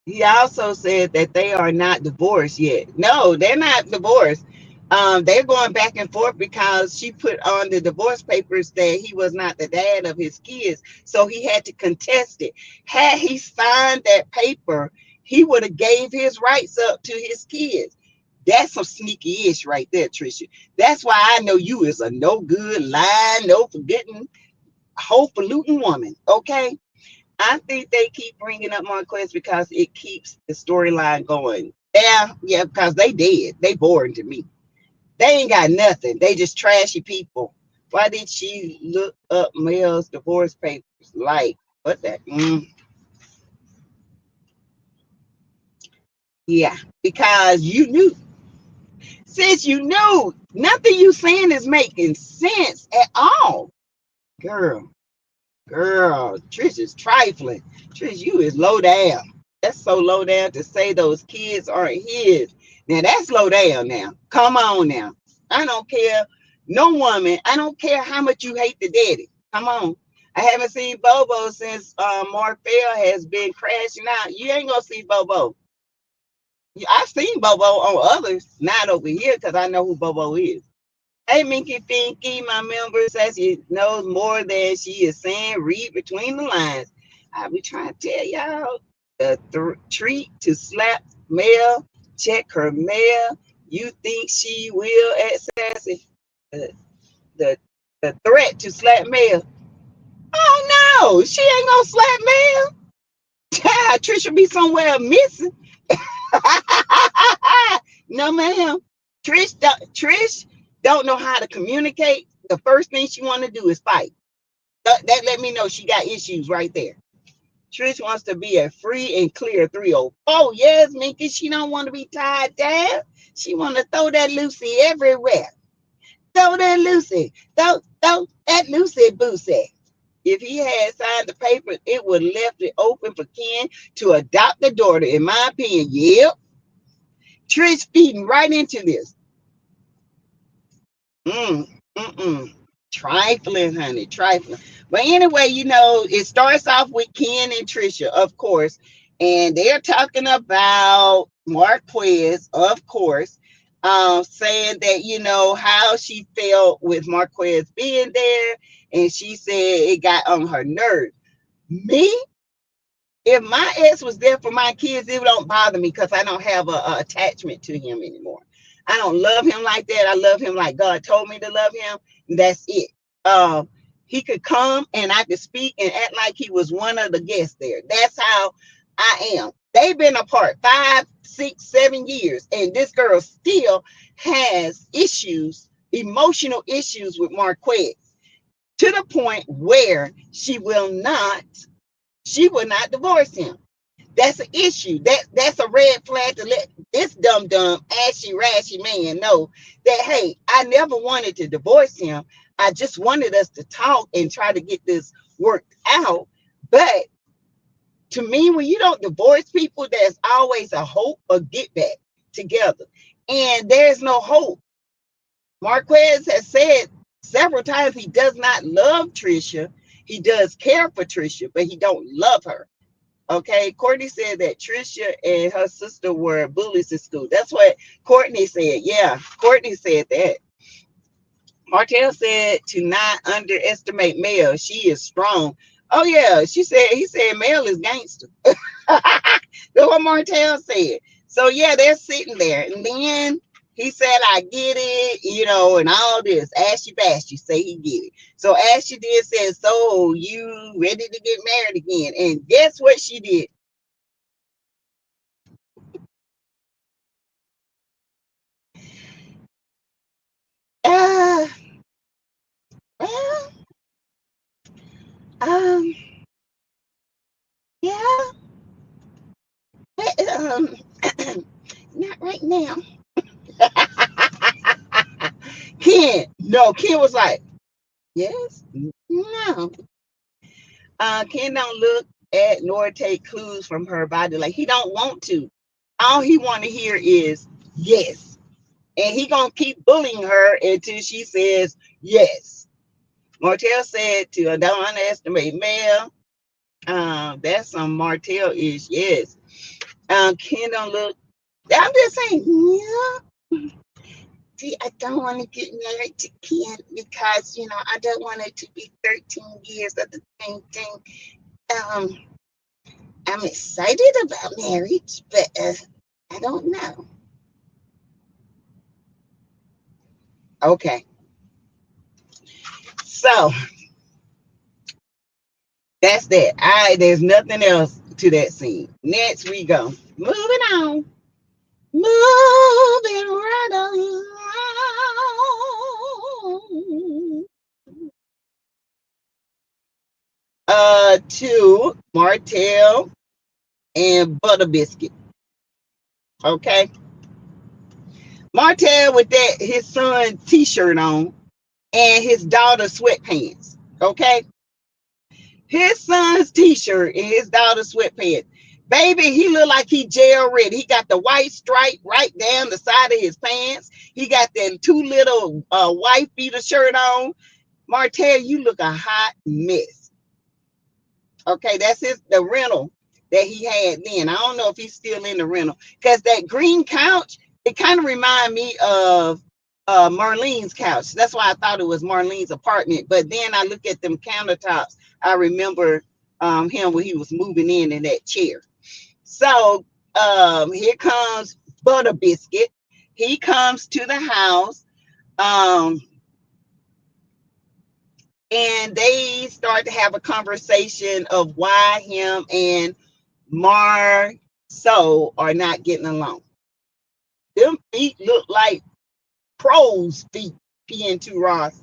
He also said that they are not divorced yet. No, they're not divorced. They're going back and forth because she put on the divorce papers that he was not the dad of his kids. So he had to contest it. Had he signed that paper, he would have gave his rights up to his kids. That's some sneaky ish right there, Trisha. That's why I know you is a no good, lying, no forgetting, highfalutin woman. Okay. I think they keep bringing up Marquez because it keeps the storyline going. Yeah, because they dead. They boring to me. They ain't got nothing. They just trashy people. Why did she look up Mel's divorce papers? Like, what that? Yeah, because you knew. Since you knew, nothing you saying is making sense at all. Girl, Trish is trifling. Trish, you is low down. That's so low down to say those kids aren't his. Now that's low down now. Come on now. I don't care. No woman, I don't care how much you hate the daddy. Come on. I haven't seen Bobo since Marfell has been crashing out. You ain't gonna see Bobo. I've seen Bobo on others, not over here because I know who Bobo is. Hey, Minky Pinky, my member says she knows more than she is saying. Read between the lines. I be trying to tell y'all the treat to slap mail, check her mail. You think she will at Sassy? The, the, the threat to slap mail. Oh no, she ain't gonna slap mail. Trisha be somewhere missing. No, ma'am. Trish don't know how to communicate. The first thing she want to do is fight. That let me know she got issues right there. Trish wants to be a free and clear 304. Yes, Minky, she don't want to be tied down. She want to throw that Lucy everywhere. Throw that Lucy. Throw that Lucy Boosie. If he had signed the paper, it would have left it open for Ken to adopt the daughter, in my opinion. Yep. Trish feeding right into this. Mm, mm-mm. Trifling, honey, trifling. But anyway, it starts off with Ken and Trisha, of course, and they're talking about Marquez, of course, saying that, how she felt with Marquez being there, and she said it got on her nerves. Me, if my ex was there for my kids, it don't bother me because I don't have a attachment to him anymore. I don't love him like that. I love him like God told me to love him. That's it. He could come and I could speak and act like he was one of the guests there. That's how I am. They've been apart 5, 6, 7 years, and this girl still has issues, emotional issues with Marquez, to the point where she will not divorce him. That's an issue. That's a red flag to let this dumb ashy rashy man know that, hey, I never wanted to divorce him. I just wanted us to talk and try to get this worked out. But to me, when you don't divorce people, there's always a hope of get back together. And there's no hope. Marquez has said several times he does not love Trisha. He does care for Trisha, but he don't love her. Okay, Courtney said that Trisha and her sister were bullies in school. That's what Courtney said. Yeah, Courtney said that. Martell said to not underestimate Mel. She is strong. Oh yeah, he said Mel is gangster. That's what Martell said. So yeah, they're sitting there, and then he said, "I get it," and all this. Ashy Bashy say he get it. So Ashy did say, "So you ready to get married again?" And guess what she did? Uh, well, um, yeah, um, not right now. Ken was like, yes, no. Ken don't look at nor take clues from her body. Like he don't want to. All he want to hear is yes. And he gonna keep bullying her until she says yes. Martell said to don't underestimate Mel. That's some Martell is yes. Ken don't look. I'm just saying, yeah. See, I don't want to get married to Ken because I don't want it to be 13 years of the same thing. Um, I'm excited about marriage, but I don't know. Okay, so that's that. There's nothing else to that scene. Next we go. Moving on. Moving right along. To Martell and Butter Biscuit. Okay. Martell with that his son t-shirt on and his daughter's sweatpants. Okay. His son's t-shirt and his daughter's sweatpants. Baby, he look like he jail ready. He got the white stripe right down the side of his pants. He got that two little white beater shirt on. Martell, you look a hot mess. Okay, that's the rental. that he had then. I don't know if he's still in the rental, because that green couch, it kind of reminded me of Marlene's couch. That's why I thought it was Marlene's apartment. But then I look at them countertops. I remember him when he was moving in that chair. So here comes Butter Biscuit. He comes to the house. Um, and they start to have a conversation of why him and Marceau are not getting along. Them feet look like crow's feet, PN2 Ross.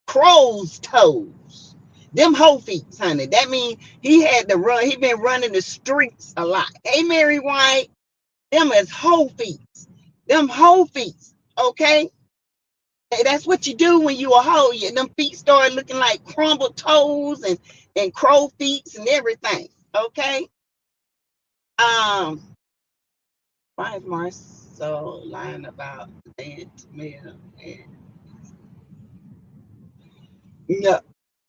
Crow's toes. Them hoe feet, honey. That means he had to run. He been running the streets a lot. Hey, Mary White, them is hoe feet. Them hoe feet, okay? That's what you do when you a hoe. Them feet start looking like crumbled toes and crow feet and everything. Okay. Um, why is Marceau lying about Aunt Mel? No,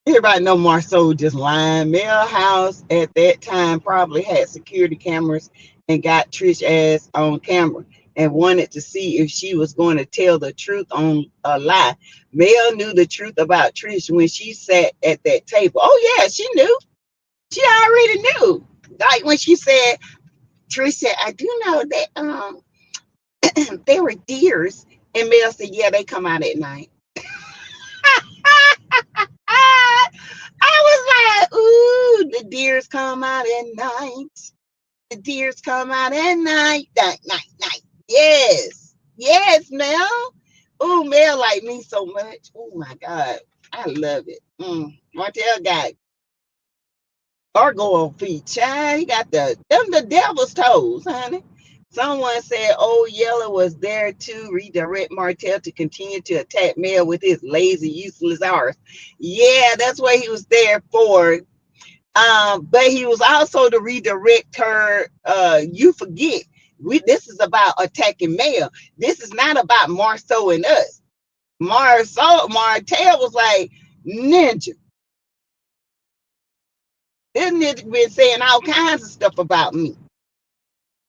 everybody know Marceau just lying. Mel House at that time probably had security cameras and got Trish ass on camera and wanted to see if she was going to tell the truth on a lie. Mel knew the truth about Trish when she sat at that table. Oh yeah, she knew. She already knew. Like when she said, Trish said, I do know that they were deers. And Mel said, yeah, they come out at night. I was like, ooh, the deers come out at night. The deers come out at night. Night. Yes. Yes, Mel. Oh, Mel like me so much. Oh my God. I love it. Martell got gargoyle feet. Child, he got the devil's toes, honey. Someone said Old Yeller was there to redirect Martell to continue to attack Mel with his lazy, useless hours. Yeah, that's what he was there for. But he was also to redirect her. You forget, this is about attacking Mel. This is not about Marceau and us. Martell was like, Ninja. This nigga been saying all kinds of stuff about me.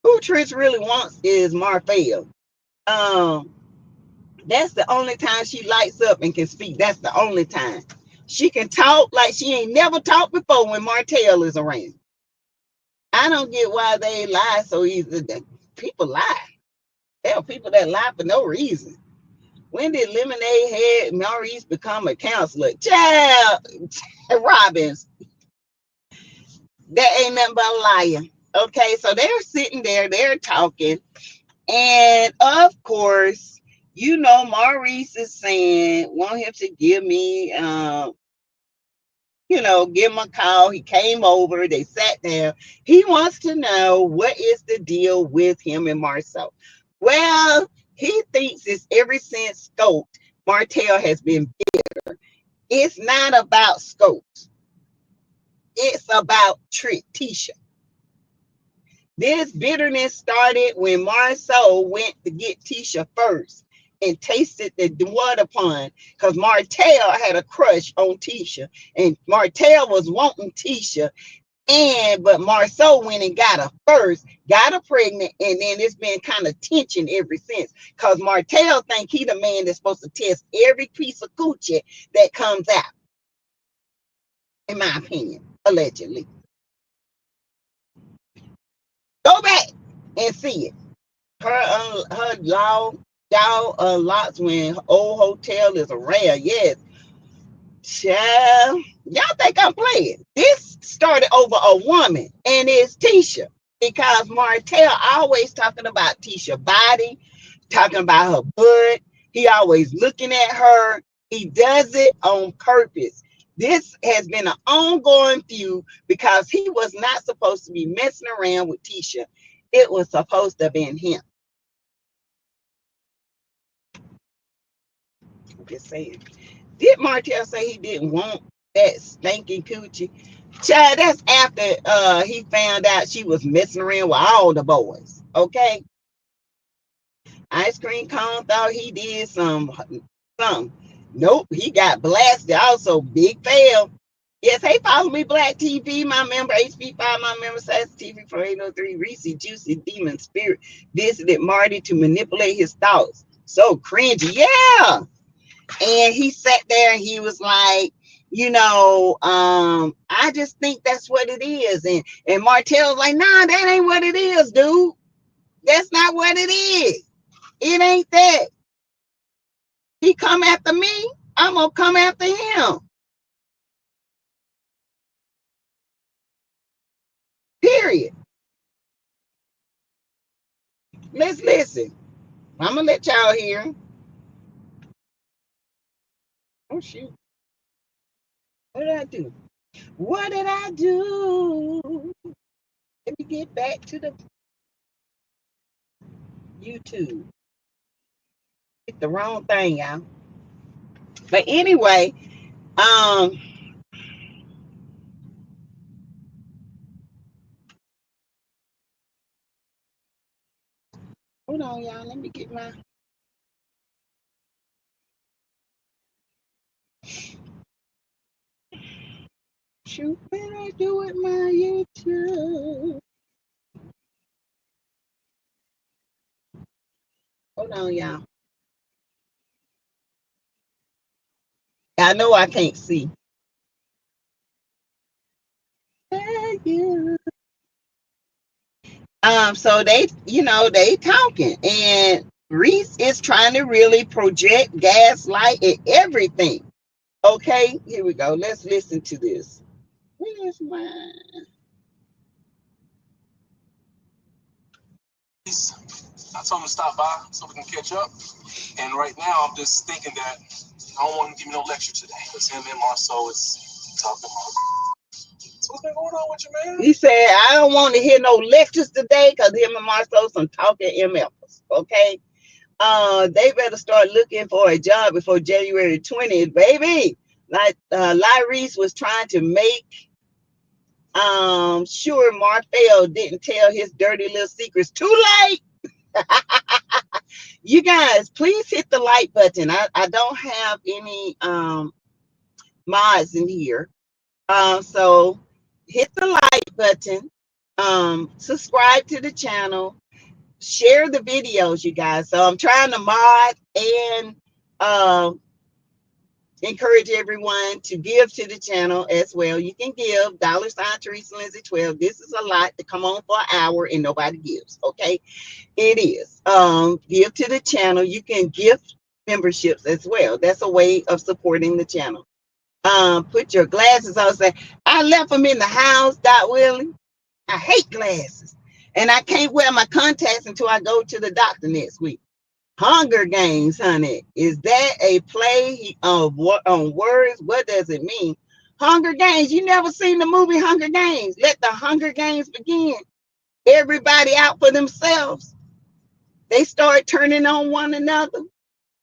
Who Trish really wants is Marfell. Um, that's the only time she lights up and can speak. That's the only time. She can talk like she ain't never talked before when Martell is around. I don't get why they lie so easy. People lie. There are people that lie for no reason. When did Lemonade Head Maurice become a counselor? Child, Robbins, that ain't nothing but a liar. Okay, so they're sitting there, they're talking. And of course, Maurice is saying, want him to give me, give him a call. He came over, they sat down. He wants to know what is the deal with him and Marceau. Well, he thinks it's ever since Scoped, Martell has been bitter. It's not about Scopes. It's about Tisha. This bitterness started when Marceau went to get Tisha first and tasted the water pond because Martell had a crush on Tisha and Martell was wanting Tisha, but Marceau went and got her first, got her pregnant, and then it's been kind of tension ever since because Martell think he the man that's supposed to test every piece of coochie that comes out, in my opinion, allegedly. Go back and see it. Her y'all unlocks when old hotel is around. Yes. Child, y'all think I'm playing. This started over a woman, and it's Tisha. Because Martell always talking about Tisha's body, talking about her butt. He always looking at her. He does it on purpose. This has been an ongoing feud because he was not supposed to be messing around with Tisha. It was supposed to have been him. I'm just saying. Did Martell say he didn't want that stinking coochie? Child, that's after he found out she was messing around with all the boys. Okay. Ice cream cone thought he did some. Nope, he got blasted. Also, big fail. Yes, hey, follow me, Black TV, my member, HB5, my member, Sassy TV from 803, Reese, Juicy, Demon Spirit, visited Marty to manipulate his thoughts. So cringy, yeah. And he sat there and he was like, I just think that's what it is. And Martell's like, nah, that ain't what it is, dude. That's not what it is. It ain't that. He come after me, I'm gonna come after him. Period. Let's listen. I'm gonna let y'all hear. Oh shoot. What did I do? What did I do? Let me get back to the YouTube. Hit the wrong thing, y'all. But anyway, um, hold on, y'all. Let me get my shoot. What did I do with my YouTube? Hold on, y'all. I know I can't see. So they talking, and Reese is trying to really project gaslight and everything. Okay, here we go. Let's listen to this. Where's my I told him to stop by so we can catch up. And right now, I'm just thinking that I don't want him to give me no lecture today because him and Marceau is talking about. So what's been going on with you, man? He said, I don't want to hear no lectures today because him and Marceau some talking MFs. Okay. They better start looking for a job before January 20th, baby. Like Lyreese was trying to make sure Marthel didn't tell his dirty little secrets. Too late. You guys, please hit the like button. I don't have any mods in here. So hit the like button. Subscribe to the channel. Share the videos, you guys. So I'm trying to mod and encourage everyone to give to the channel as well. You can give $ Teresa Lindsay 12. This is a lot to come on for an hour and nobody gives. Okay. It is. Give to the channel. You can gift memberships as well. That's a way of supporting the channel. Put your glasses on. Say, I left them in the house, Dot Willie. I hate glasses. And I can't wear my contacts until I go to the doctor next week. Hunger Games, honey. Is that a play of what on words? What does it mean? Hunger Games. You never seen the movie Hunger Games? Let the Hunger Games begin. Everybody out for themselves. They start turning on one another.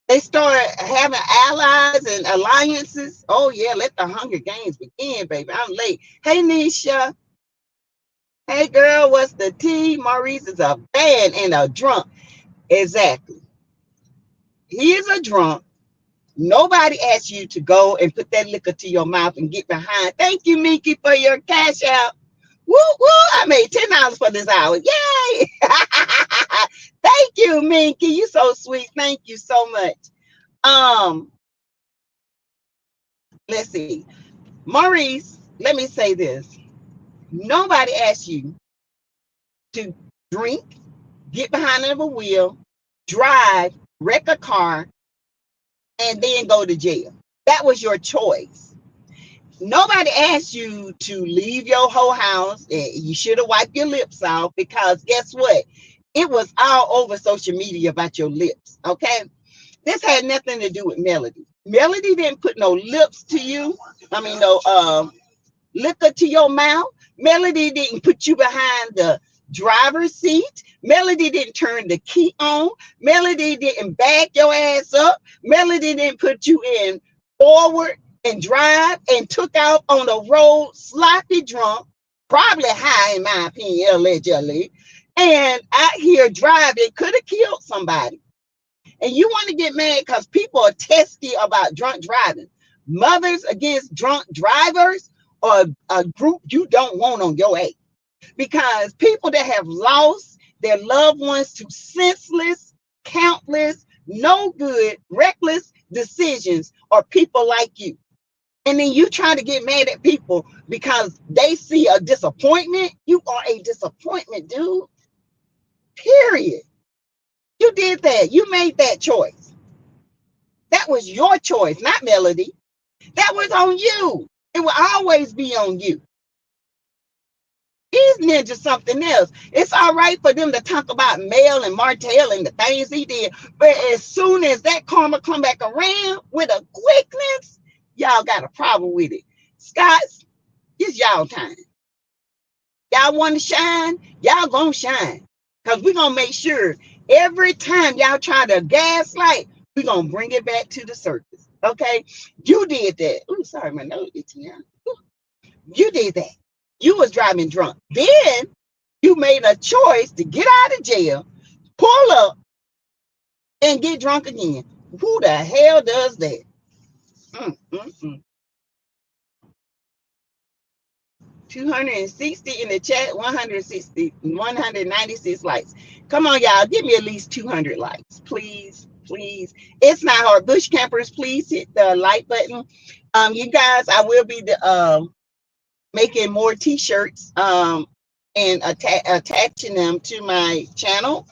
They start having allies and alliances. Oh, yeah, let the Hunger Games begin, baby. I'm late. Hey, Nisha. Hey, girl, what's the tea? Maurice is a fan and a drunk. Exactly. He is a drunk. Nobody asked you to go and put that liquor to your mouth and get behind. Thank you, Minky, for your cash out. Woo, woo. I made $10 for this hour. Yay. Thank you, Minky. You so sweet. Thank you so much. Let's see. Maurice, let me say this. Nobody asked you to drink, get behind a wheel, drive, wreck a car, and then go to jail. That was your choice. Nobody asked you to leave your whole house. You should have wiped your lips off because guess what? It was all over social media about your lips. Okay. This had nothing to do with Melody. Melody didn't put no lips to you. I mean, no liquor to your mouth. Melody didn't put you behind the driver's seat. Melody didn't turn the key on. Melody didn't back your ass up. Melody didn't put you in forward and drive and took out on the road sloppy drunk, probably high in my opinion, allegedly, and out here driving could have killed somebody. And you want to get mad because people are testy about drunk driving. Mothers against drunk drivers. or a group you don't want on your aid. Because people that have lost their loved ones to senseless, countless, no good, reckless decisions are people like you. And then you try to get mad at people because they see a disappointment. You are a disappointment, dude. Period. You did that. You made that choice. That was your choice, not Melody. That was on you. It will always be on you. These ninjas something else. It's all right for them to talk about Mel and Martell and the things he did, but as soon as that karma come back around with a quickness, y'all got a problem with it. Scots, it's y'all time. Y'all want to shine? Y'all gonna shine. Because we're gonna make sure every time y'all try to gaslight, we're gonna bring it back to the surface. Okay? You did that. Ooh, sorry, my nose itching now. You did that. You was driving drunk. Then you made a choice to get out of jail, pull up, and get drunk again. Who the hell does that? 260 in the chat, 160, 196 likes. Come on, y'all. Give me at least 200 likes. Please, please. It's not hard. Bush campers, please hit the like button. You guys, I will be making more t-shirts and attaching them to my channel.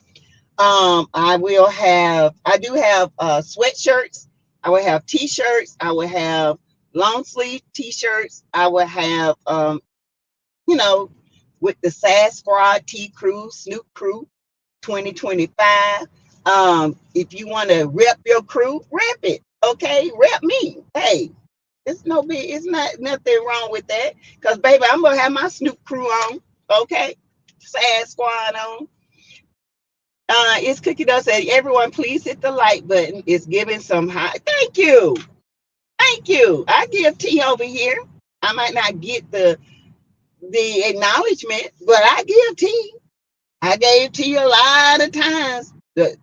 I do have sweatshirts. I will have t-shirts. I will have long sleeve t-shirts. I will have you know, with the SAS Squad, T Crew, Snoop Crew 2025. If you want to rep your crew, rep it. Okay, rep me. Hey, it's no big, it's not nothing wrong with that. Because baby, I'm gonna have my Snoop Crew on. Okay, SAS Squad on. It's Cookie Dough said, everyone please hit the like button. It's giving some high. Thank you. Thank you. I give T over here. I might not get the acknowledgement, but I give T. I gave T a lot of times. But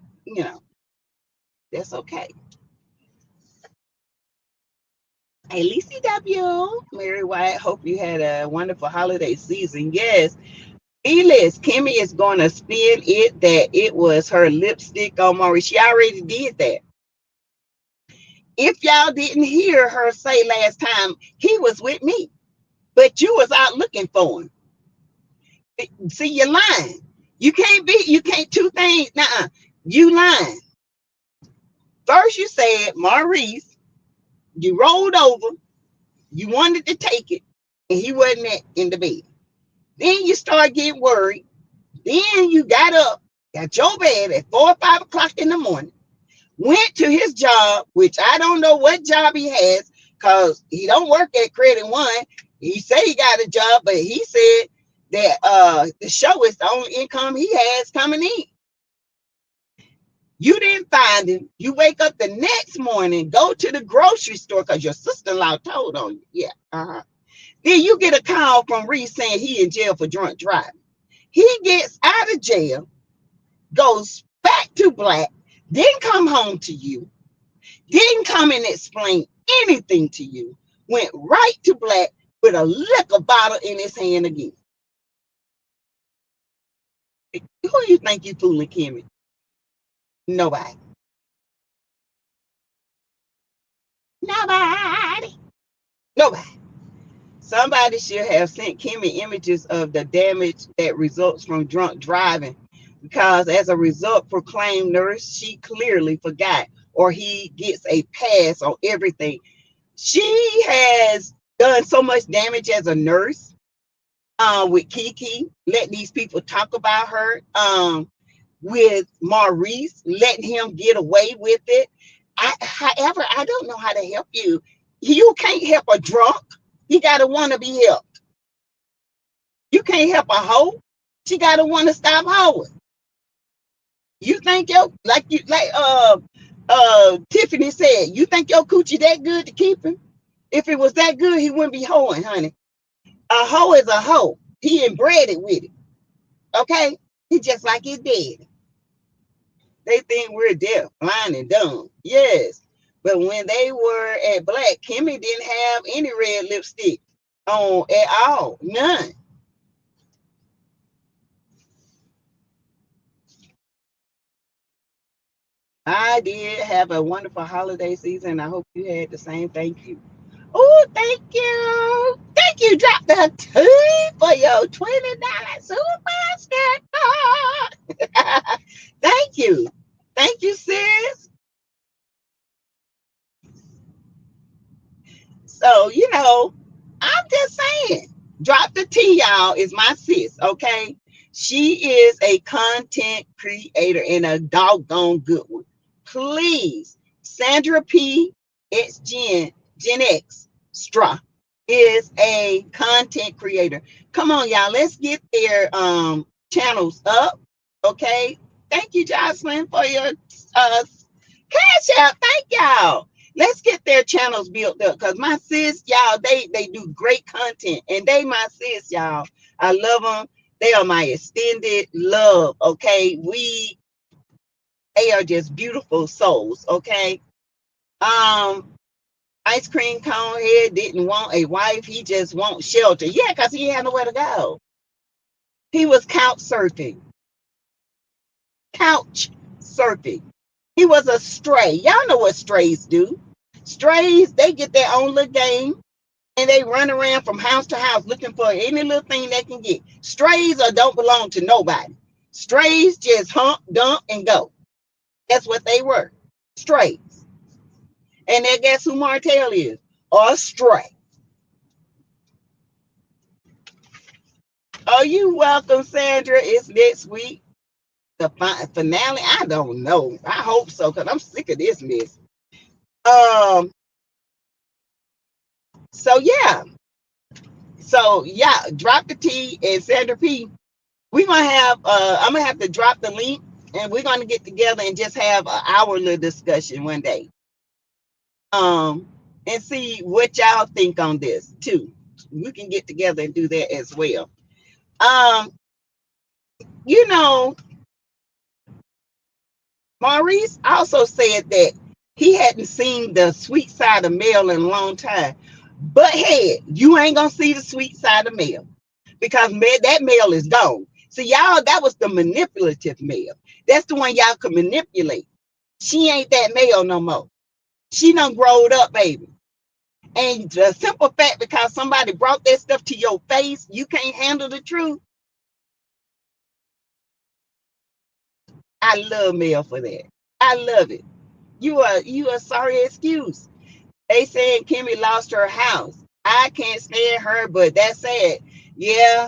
that's okay. Hey, Lacey W. Mary White, hope you had a wonderful holiday season. Yes. Elis, Kimmy is going to spin it that it was her lipstick on Maury. She already did that. If y'all didn't hear her say last time, he was with me, but you was out looking for him. See, you're lying. You can't two things. Nuh-uh. You lying. First you said, Maurice, you rolled over, you wanted to take it, and he wasn't in the bed. Then you start getting worried. Then you got up, got your bed at 4 or 5 o'clock in the morning, went to his job, which I don't know what job he has, because he don't work at Credit One. He said he got a job, but he said that the show is the only income he has coming in. You didn't find him. You wake up the next morning, go to the grocery store because your sister-in-law told on you. Yeah. Then you get a call from Reese saying he in jail for drunk driving. He gets out of jail, goes back to Black, didn't come home to you, didn't come and explain anything to you, went right to Black with a liquor bottle in his hand again. Who you think you fooling, Kimmy? Nobody. Nobody. Nobody. Somebody should have sent Kimmy images of the damage that results from drunk driving, because as a result, proclaimed nurse, she clearly forgot, or he gets a pass on everything. She has done so much damage as a nurse with Kiki, letting these people talk about her, with Maurice, letting him get away with it. However, I don't know how to help you. You can't help a drunk. He gotta want to be helped. You can't help a hoe. She gotta want to stop hoeing. You think Tiffany said, you think your coochie that good to keep him? If it was that good, he wouldn't be hoeing, honey. A hoe is a hoe. He inbred it with it. Okay? He just like his daddy. They think we're deaf, blind, and dumb. Yes. But when they were at Black, Kimmy didn't have any red lipstick. on at all. None. I did have a wonderful holiday season. I hope you had the same. Thank you. Oh, thank you. Thank you. Drop the two for your $20 super card. Thank you. Thank you, sis. So, I'm just saying, drop the T, y'all, is my sis, okay? She is a content creator and a doggone good one. Please, Sandra P. It's Gen X Stra is a content creator. Come on, y'all, let's get their channels up, okay? Thank you, Jocelyn, for your cash out. Thank y'all. Let's get their channels built up because my sis, y'all, they do great content and they my sis, y'all. I love them. They are my extended love. Okay, they are just beautiful souls. Okay, um, ice cream cone head didn't want a wife. He just wants shelter. Yeah, because he had nowhere to go. He was couch surfing. Couch surfing. He was a stray. Y'all know what strays do. Strays, they get their own little game and they run around from house to house looking for any little thing they can get. Strays or don't belong to nobody. Strays just hump, dump, and go. That's what they were. Strays. And then guess who Martell is? A stray. Oh, you welcome, Sandra. It's next week. The finale. I don't know. I hope so, because I'm sick of this mess. Um, so yeah. So yeah, drop the T and Sandra P. We're gonna have I'm gonna have to drop the link and we're gonna get together and just have an hour little discussion one day. Um and see what y'all think on this too. We can get together and do that as well. Um, you know, Maurice also said that he hadn't seen the sweet side of Mel in a long time. But hey, you ain't gonna see the sweet side of Mel because that Mel is gone. So y'all, that was the manipulative Mel. That's the one y'all could manipulate. She ain't that Mel no more. She done growed up, baby. And the simple fact because somebody brought that stuff to your face, you can't handle the truth. I love Mel for that. I love it. You are sorry excuse. They saying Kimmy lost her house. I can't stand her, but that's sad. Yeah,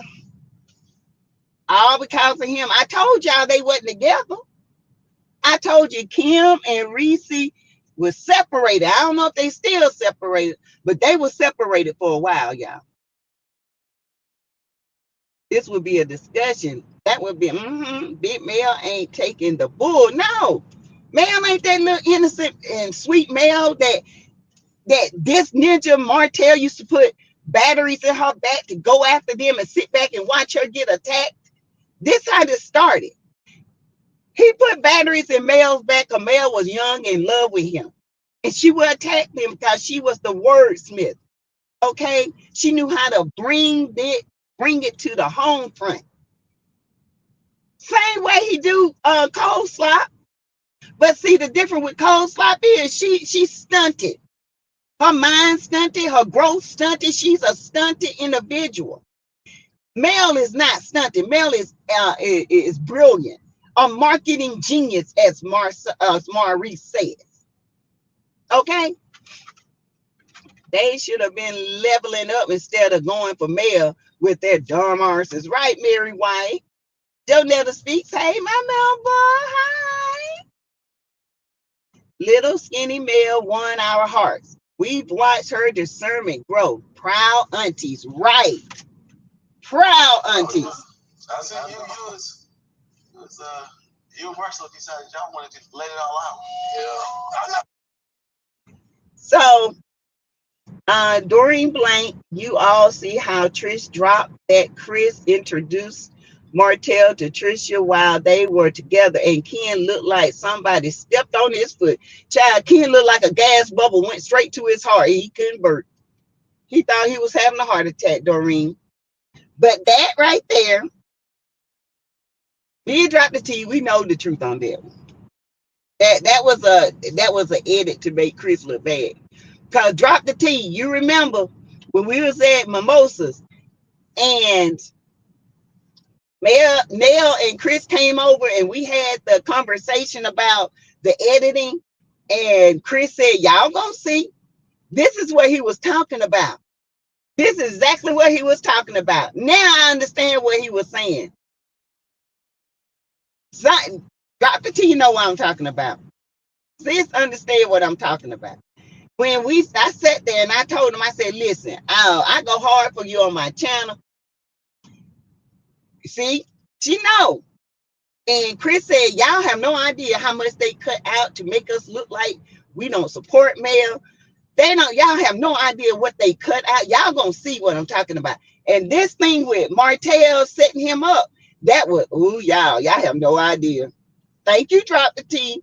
all because of him. I told y'all they wasn't together. I told you Kim and Reese was separated. I don't know if they still separated, but they were separated for a while, y'all. This would be a discussion. That would be, Big Mel ain't taking the bull. No, Mel ain't that little innocent and sweet Mel that this ninja Martell used to put batteries in her back to go after them and sit back and watch her get attacked. This how this started. He put batteries in Mel's back because Mel was young and in love with him. And she would attack them because she was the wordsmith. Okay. She knew how to bring it to the home front. Same way he do cold slop. But see, the difference with cold slop is she's stunted. Her mind stunted, her growth stunted. She's a stunted individual. Mel is not stunted. Mel is brilliant. A marketing genius, as Maurice says. Okay, they should have been leveling up instead of going for Mel with their dumb arses. Right, Mary White? Don't let her speak. Hey, my Mel boy. Hi. Little skinny Mel won our hearts. We've watched her discernment grow. Proud aunties. Right. Proud aunties. I said you and Marcel decided y'all wanted to let it all out. Yeah. So during blank, you all see how Trish dropped that Chris introduced Martell to Trisha while they were together, and Ken looked like somebody stepped on his foot. Child, Ken looked like a gas bubble went straight to his heart. He couldn't burp. He thought he was having a heart attack, Doreen. But that right there, me and Drop the T, we know the truth on that. That was a edit to make Chris look bad. Cause Drop the T, you remember when we was at Mimosas and Nell and Chris came over and we had the conversation about the editing, and Chris said, "Y'all gonna see." This is what he was talking about. This is exactly what he was talking about. Now I understand what he was saying. So, Drop the T, you know what I'm talking about. Sis understand what I'm talking about. I sat there and I told him, I said, listen, I go hard for you on my channel. See, she know. And Chris said, y'all have no idea how much they cut out to make us look like we don't support male. They don't, y'all have no idea what they cut out. Y'all gonna see what I'm talking about. And this thing with Martell setting him up, that was, ooh, y'all have no idea. Thank you, Drop the T.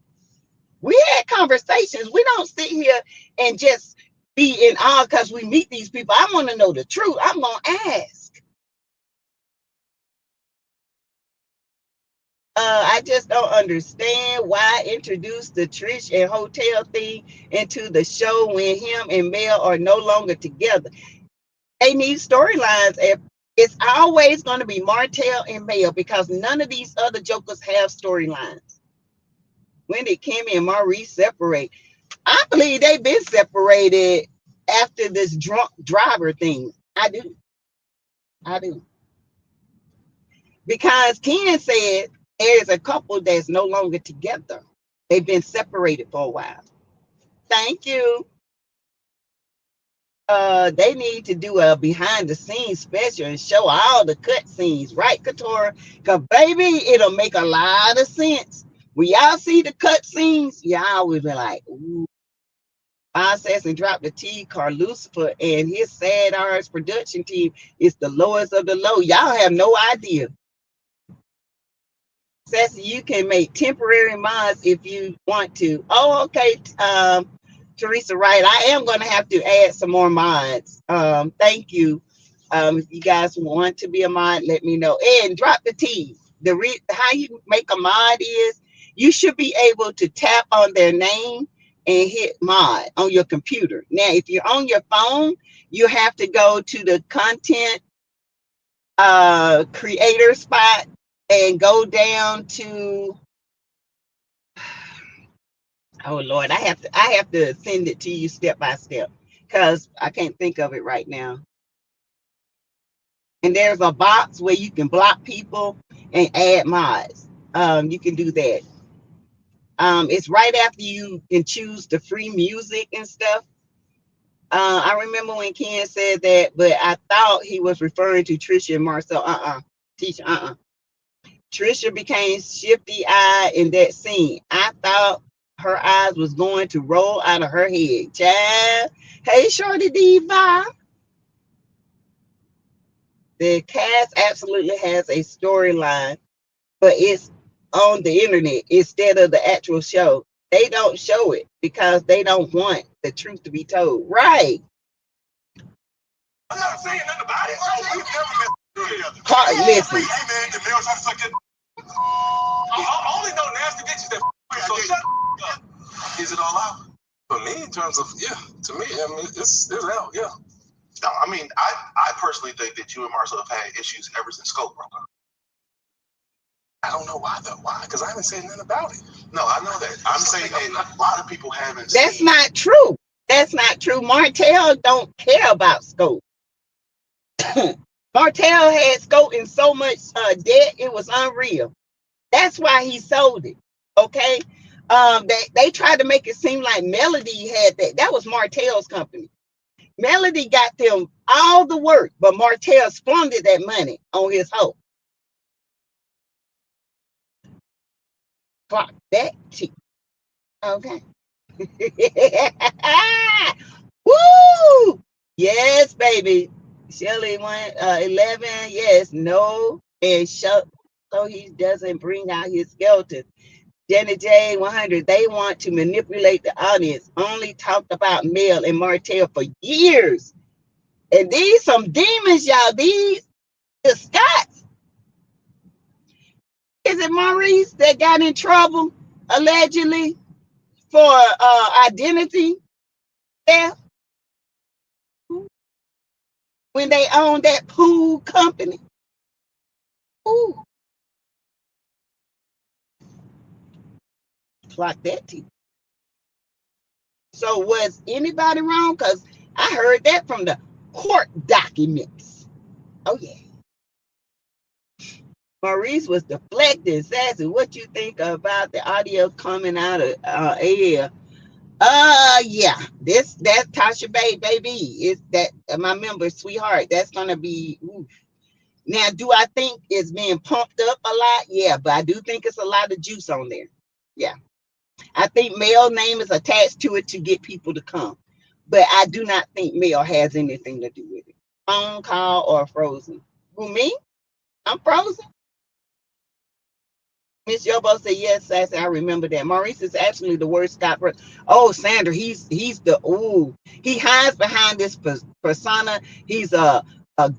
We had conversations. We don't sit here and just be in awe because we meet these people. I want to know the truth. I'm going to ask. I just don't understand why introduce the Trish and Hotel thing into the show when him and Mel are no longer together. They need storylines. It's always going to be Martell and Mel because none of these other jokers have storylines. When did Kimmy and Maurice separate? I believe they've been separated after this drunk driver thing. I do. I do. Because Ken said there's a couple that's no longer together. They've been separated for a while. Thank you. They need to do a behind the scenes special and show all the cut scenes, right, Katora? Because baby, it'll make a lot of sense. When y'all see the cut scenes, y'all will be like, ooh. Says and Drop the T, Carl Lucifer and his sad arts production team is the lowest of the low. Y'all have no idea. Sassy, you can make temporary mods if you want to. Oh, okay. Teresa, right. I am going to have to add some more mods. Thank you. If you guys want to be a mod, let me know. And Drop the T. How you make a mod is you should be able to tap on their name and hit mod on your computer. Now, if you're on your phone, you have to go to the content creator spot and go down to, oh Lord, I have to send it to you step by step because I can't think of it right now. And there's a box where you can block people and add mods. You can do that. It's right after you can choose the free music and stuff. I remember when Ken said that, but I thought he was referring to Trisha and Marcel. Tisha, Trisha became shifty-eyed in that scene. I thought her eyes was going to roll out of her head. Child. Hey, Shorty Diva. The cast absolutely has a storyline, but it's on the internet instead of the actual show. They don't show it because they don't want the truth to be told. Right. I'm not saying nothing about it. We've never been together. Listen. Hey, man, the male trying to suck it. I only know nasty bitches that so shut up. Is it all out? For me, in terms of, yeah, to me, I mean, it's out, yeah. No, I mean, I personally think that you and Marcel have had issues ever since Scope broke up. I don't know why, though. Why? Because I haven't said nothing about it. No, I know that. I'm saying that a lot of people haven't That's seen. Not true. That's not true. Martell don't care about Scope. Martell had Scope in so much debt, it was unreal. That's why he sold it. Okay. They tried to make it seem like Melody had that. That was Martell's company. Melody got them all the work, but Martell squandered that money on his hoe. Clock that cheap. Okay. Woo! Yes, baby. Shelly 11. Yes, no. And so he doesn't bring out his skeleton. Jenny J 100. They want to manipulate the audience. Only talked about Mel and Martell for years. And these some demons, y'all. These the Scots. Is it Maurice that got in trouble allegedly for identity theft when they owned that pool company? Ooh, clock that T. So was anybody wrong? Because I heard that from the court documents. Oh yeah. Maurice was deflecting. Sassy, what you think about the audio coming out of air? Yeah. That's Tasha Bay, baby. Is that my member, sweetheart? That's gonna be. Oof. Now, do I think it's being pumped up a lot? Yeah, but I do think it's a lot of juice on there. Yeah. I think Mel name is attached to it to get people to come. But I do not think Mel has anything to do with it. Phone call or frozen. Who, me? I'm frozen. Miss Yobo said, yes, Sassy, I remember that. Maurice is actually the worst Scott. Oh, Sandra, he's the, he hides behind this persona. He's a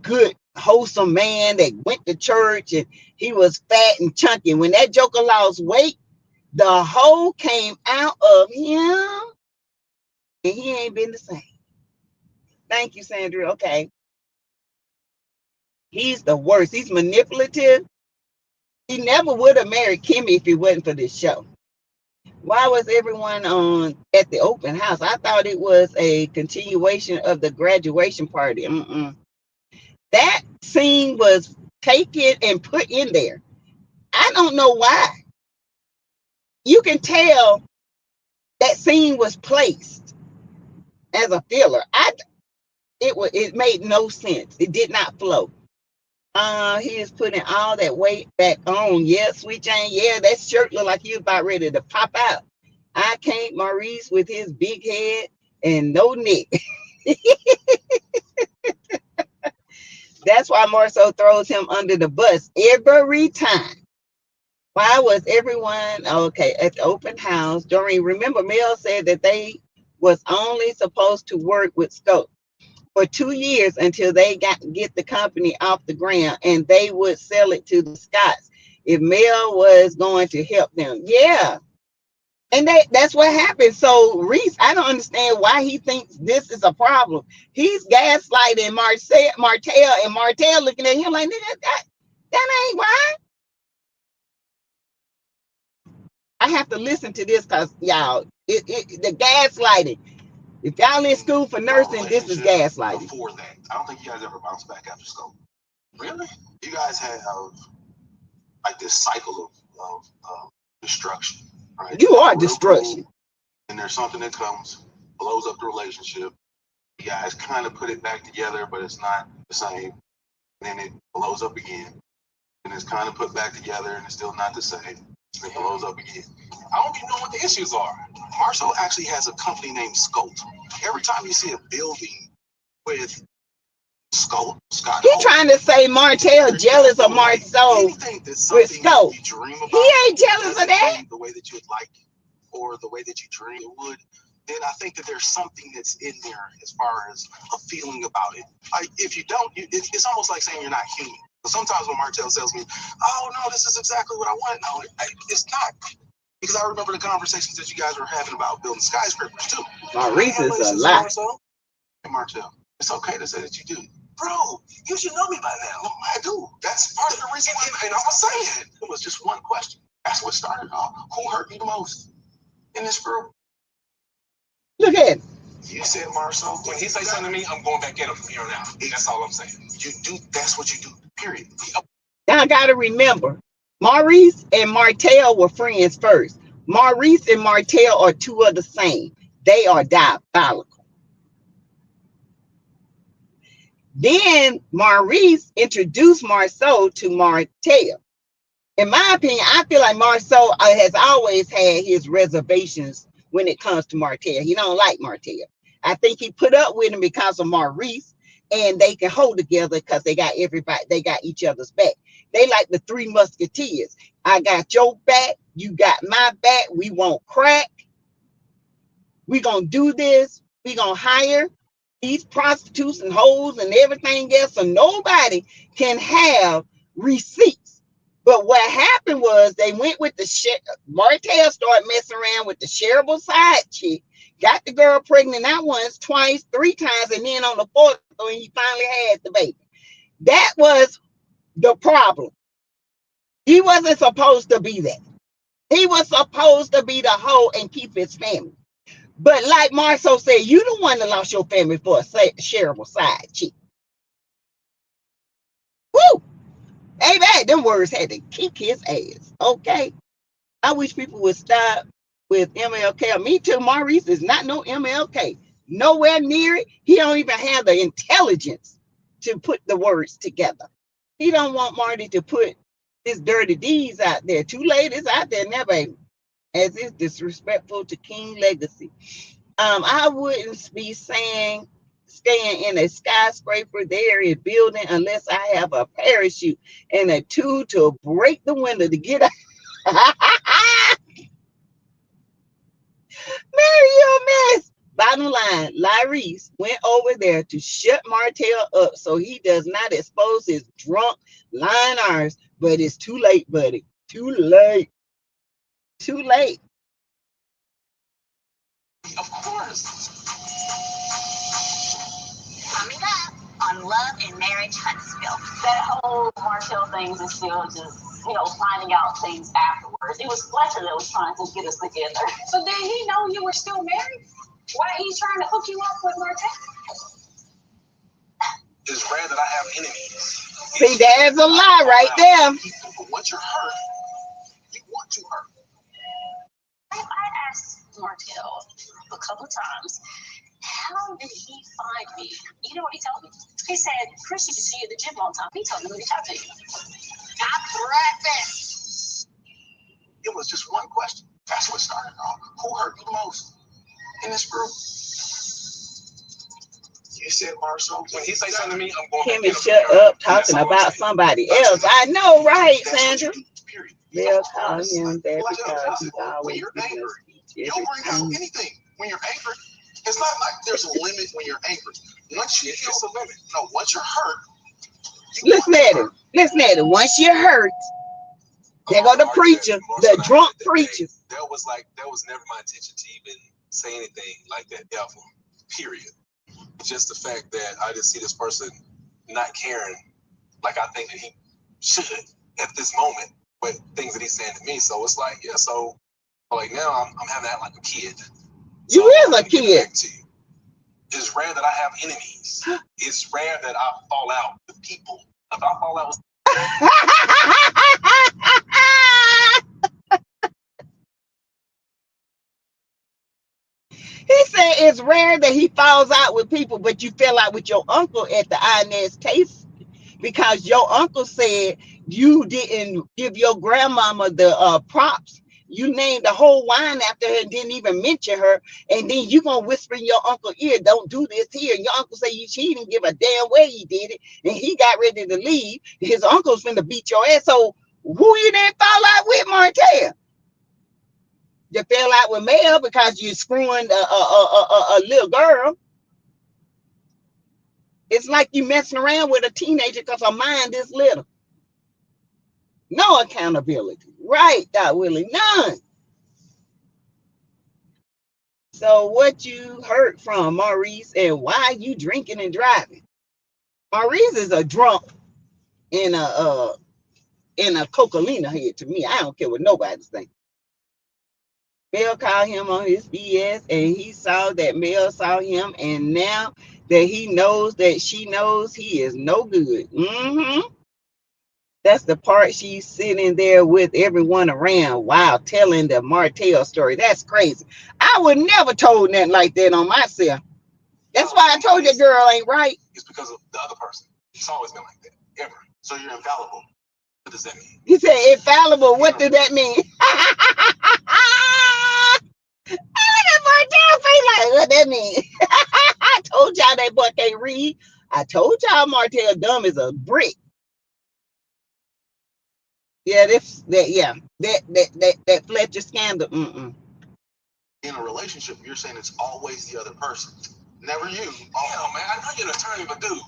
good, wholesome man that went to church and he was fat and chunky. When that joker lost weight, the whole came out of him and he ain't been the same. Thank you, Sandra. Okay. He's the worst. He's manipulative. He never would have married Kimmy if it wasn't for this show. Why was everyone on at the open house? I thought it was a continuation of the graduation party. That scene was taken and put in there. I don't know why. You can tell that scene was placed as a filler. It made no sense. It did not flow. He is putting all that weight back on. Yeah, Sweet Jane. Yeah, that shirt looked like he was about ready to pop out. I can't Maurice with his big head and no neck. That's why Marceau throws him under the bus every time. Why was everyone okay at the open house? Doreen, remember Mel said that they was only supposed to work with Scope for 2 years until they get the company off the ground, and they would sell it to the Scots if Mel was going to help them. Yeah. And that's what happened. So Reese, I don't understand why he thinks this is a problem. He's gaslighting Martell, and Martell looking at him like, that ain't right. I have to listen to this because y'all, the gaslighting. If y'all in school for nursing, this is gaslighting. Before that, I don't think you guys ever bounced back after school. Really? You guys have like this cycle of destruction, right? You are destruction. Cool, and there's something that comes, blows up the relationship. You guys kind of put it back together, but it's not the same. And then it blows up again. And it's kind of put back together, and it's still not the same. And it blows up again. I don't even know what the issues are. Marceau actually has a company named Scope. Every time you see a building with Scope, Scott, he trying to say Martell jealous of Marceau with Scope. He ain't jealous of that. The way that you would like, or the way that you dream it would, then I think that there's something that's in there as far as a feeling about it. Like if you don't, it's almost like saying you're not human. But sometimes when Martell tells me, "Oh no, this is exactly what I want," no, it's not. Because I remember the conversations that you guys were having about building skyscrapers too. Maurice is a lot. And Martell, it's okay to say that you do. Bro, you should know me by now. No, I do. That's part of the reason. And I was saying, it was just one question. That's what started off. Who hurt you the most in this group? Look at him. You said Marceau. When he say something to me, I'm going back at him from here on out. That's all I'm saying. You do. That's what you do. Period. Now I gotta remember, Maurice and Martell were friends first. Maurice and Martell are two of the same. They are diabolical. Then Maurice introduced Marceau to Martell. In my opinion, I feel like Marceau has always had his reservations when it comes to Martell. He don't like Martell. I think he put up with him because of Maurice, and they can hold together because they got everybody, they got each other's back. They like the Three Musketeers. I got your back, you got my back, we won't crack. We gonna do this, we gonna hire these prostitutes and hoes and everything else, so nobody can have receipts. But what happened was they went with the shit. Martell started messing around with the shareable side chick, got the girl pregnant not once, twice, three times, and then on the fourth, when he finally had the baby. That was the problem. He wasn't supposed to be that. He was supposed to be the hoe and keep his family. But like Marceau said, you the one that lost your family for a shareable side chick. Woo! Amen. Them words had to kick his ass. Okay. I wish people would stop with MLK. Me too. Maurice is not no MLK. Nowhere near it. He don't even have the intelligence to put the words together. He don't want Marty to put his dirty deeds out there. Two ladies out there, never, as is disrespectful to King legacy. I wouldn't be saying staying in a skyscraper there in building unless I have a parachute and a tool to break the window to get out. Mary, you a mess. Bottom line, Lyrese went over there to shut Martell up so he does not expose his drunk lying arms. But it's too late, buddy. Too late. Too late. Of course. Coming up on Love and Marriage Huntsville. That whole Martell thing is still just, finding out things afterwards. It was Fletcher that was trying to get us together. So did he know you were still married? Why he's trying to hook you up with Martell? It's rare that I have enemies. See, there's a lie right there. But once you're hurt, you want to hurt. I asked Martell a couple of times, how did he find me? You know what he told me? He said, Chris used to see you at the gym all the time. He told me to reach out to you. Got breakfast. It was just one question. That's what started it all. Who hurt you the most in this group? You said Marceau. When he say something to me, I'm going Kimmy, shut up talking about somebody else. I know, right, Sandra? They'll call him that because he's always you'll bring out anything. When you're angry, it's not like there's a limit when you're angry. Once you it's a limit. No, once you're hurt. Listen at him. Listen at him. Once you're hurt, there go the preacher, the drunk preacher. That was never my intention to even say anything like that ever. Period. Just the fact that I just see this person not caring like I think that he should at this moment, but things that he's saying to me. So it's like, yeah, so like now I'm having that like a kid. So you is a kid. It's rare that I have enemies. It's rare that I fall out with people. If I fall out with He said it's rare that he falls out with people, but you fell out with your uncle at the Inez case because your uncle said you didn't give your grandmama the props. You named the whole wine after her and didn't even mention her. And then you going to whisper in your uncle's ear, don't do this here. And your uncle say she didn't give a damn way he did it. And he got ready to leave. His uncle's finna beat your ass. So who you didn't fall out with, Martell? You fell out with Mel because you're screwing a little girl. It's like you messing around with a teenager because her mind is little. No accountability. Right, Doc Willie, none. So what you heard from Maurice and why you drinking and driving? Maurice is a drunk in a Cocolina head to me. I don't care what nobody's thinking. Mel called him on his BS and he saw that Mel saw him, and now that he knows that she knows he is no good. That's the part she's sitting there with everyone around while telling the Martell story. That's crazy. I would never told nothing like that on myself. That's why I told you girl ain't right. It's because of the other person. It's always been like that, ever. So you're infallible. What does that mean? He said infallible. What does that mean? What that mean? I told y'all that boy can't read. I told y'all Martell dumb as a brick. Yeah, that Fletcher scandal. In a relationship, you're saying it's always the other person. Never you. Oh man, I know you're an attorney, but dude,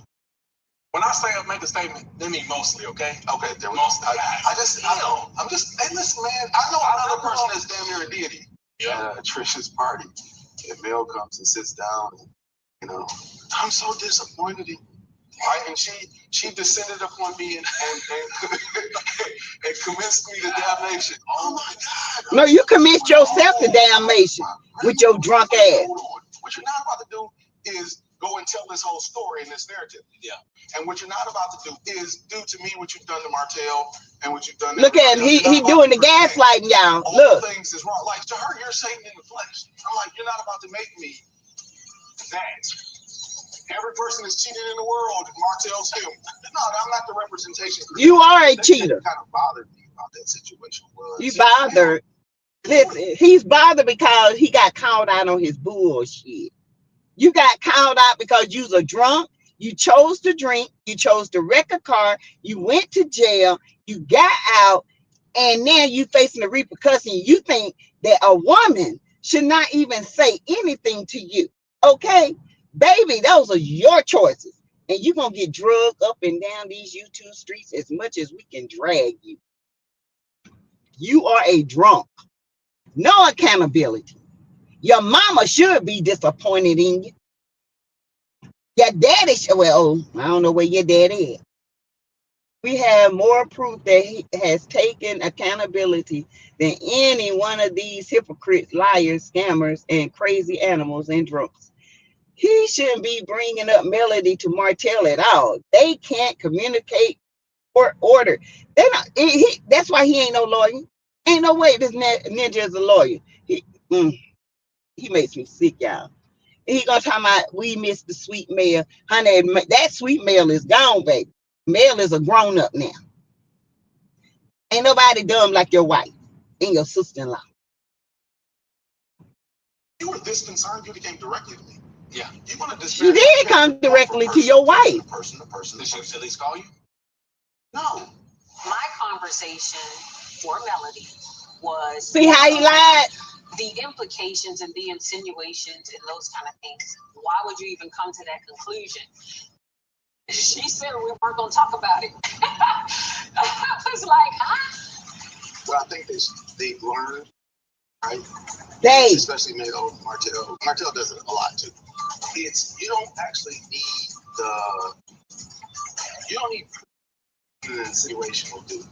when I say I make a statement, they mean mostly, okay? Okay, there we Most go. of the guys. I'm just, hey, listen, man, I know another person that's damn near a deity. Yeah. At Trisha's party. And Mel comes and sits down and, you know, I'm so disappointed in you. Right? And she descended upon me and and commenced me to damnation. Oh my God. No, you commit yourself to damnation with your drunk ass. Hold on. What you're not about to do is go and tell this whole story in this narrative. Yeah. And what you're not about to do is do to me what you've done to Martell and what you've done to Look at him. He doing the gaslighting, y'all. all Look. the things is wrong. Like, to her, you're Satan in the flesh. I'm like, you're not about to make me that. Every person is cheated in the world. Martell's him. No, I'm not the representation. You are a cheater. Kind of bothered me about that situation. You bothered. Listen, he's bothered because he got called out on his bullshit. You got called out because you was a drunk. You chose to drink. You chose to wreck a car. You went to jail. You got out. And now you facing the repercussion. You think that a woman should not even say anything to you. Okay? Baby, those are your choices. And you're going to get drugged up and down these YouTube streets as much as we can drag you. You are a drunk. No accountability. Your mama should be disappointed in you. Your daddy should, well, I don't know where your daddy is. We have more proof that he has taken accountability than any one of these hypocrites, liars, scammers, and crazy animals and drunks. He shouldn't be bringing up Melody to Martell at all. They can't communicate or order. They're not. That's why he ain't no lawyer. Ain't no way this ninja is a lawyer. He makes me sick, y'all. He gonna talk about we miss the sweet Mel. Honey, that sweet Mel is gone, baby. Mel is a grown up now. Ain't nobody dumb like your wife and your sister-in-law. You were this concerned, you came directly to me. Yeah. You want to She did come directly to your wife. Person to person. Did she at least call you? No. My conversation for Melody was See how he lied? the implications and the insinuations and those kind of things. Why would you even come to that conclusion? She said we weren't going to talk about it. I was like, huh? Well, I think they've learned, right? They. Especially Martell. Martell does it a lot too. You don't actually need you don't need the insinuation will do.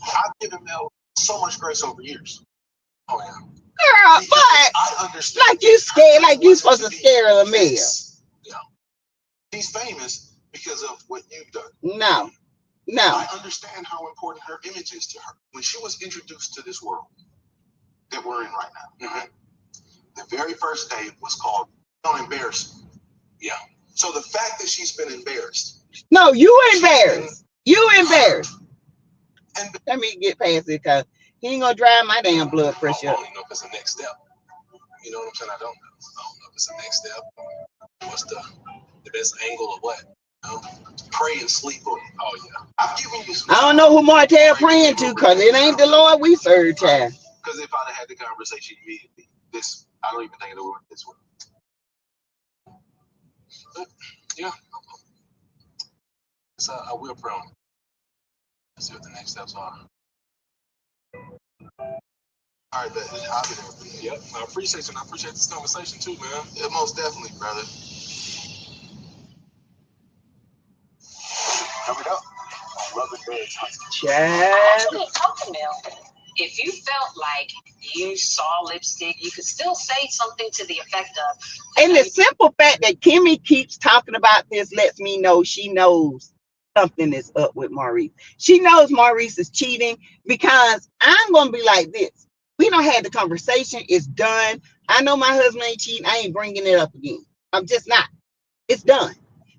I've given Mel so much grace over years. Oh yeah. Girl, but I understand. like you scared, like you supposed to scare a man. Yeah. He's famous because of what you've done. No. I understand how important her image is to her. When she was introduced to this world that we're in right now, Mm-hmm. the very first day was called Don't Embarrass Me. Yeah. So the fact that she's been embarrassed. No, you embarrassed. You embarrassed. And Let me get past it because he ain't gonna drive my damn blood pressure I up. don't even know if it's the next step. You know what I'm saying? I don't know if it's the next step. What's the best angle or what? You know? pray and sleep on it. Oh yeah. I've given you some I don't know who Martell praying to because it ain't the Lord we serve, child. Because if I'd have had the conversation immediately, I don't even think it would work this way. But, yeah. So I will pray on it. Let's see what the next steps are. All right, but I'll be there for you. Yep. I appreciate you. And I appreciate this conversation too, man. Yeah, most definitely, brother. Coming up, Love and Marriage Huntsville. Child. Actually, talk to Mel. If you felt like you saw lipstick, you could still say something to the effect of. And the simple fact that Kimmy keeps talking about this lets me know she knows something is up with Maurice. She knows Maurice is cheating because I'm going to be like this. We don't have the conversation. It's done. I know my husband ain't cheating. I ain't bringing it up again. I'm just not. It's done.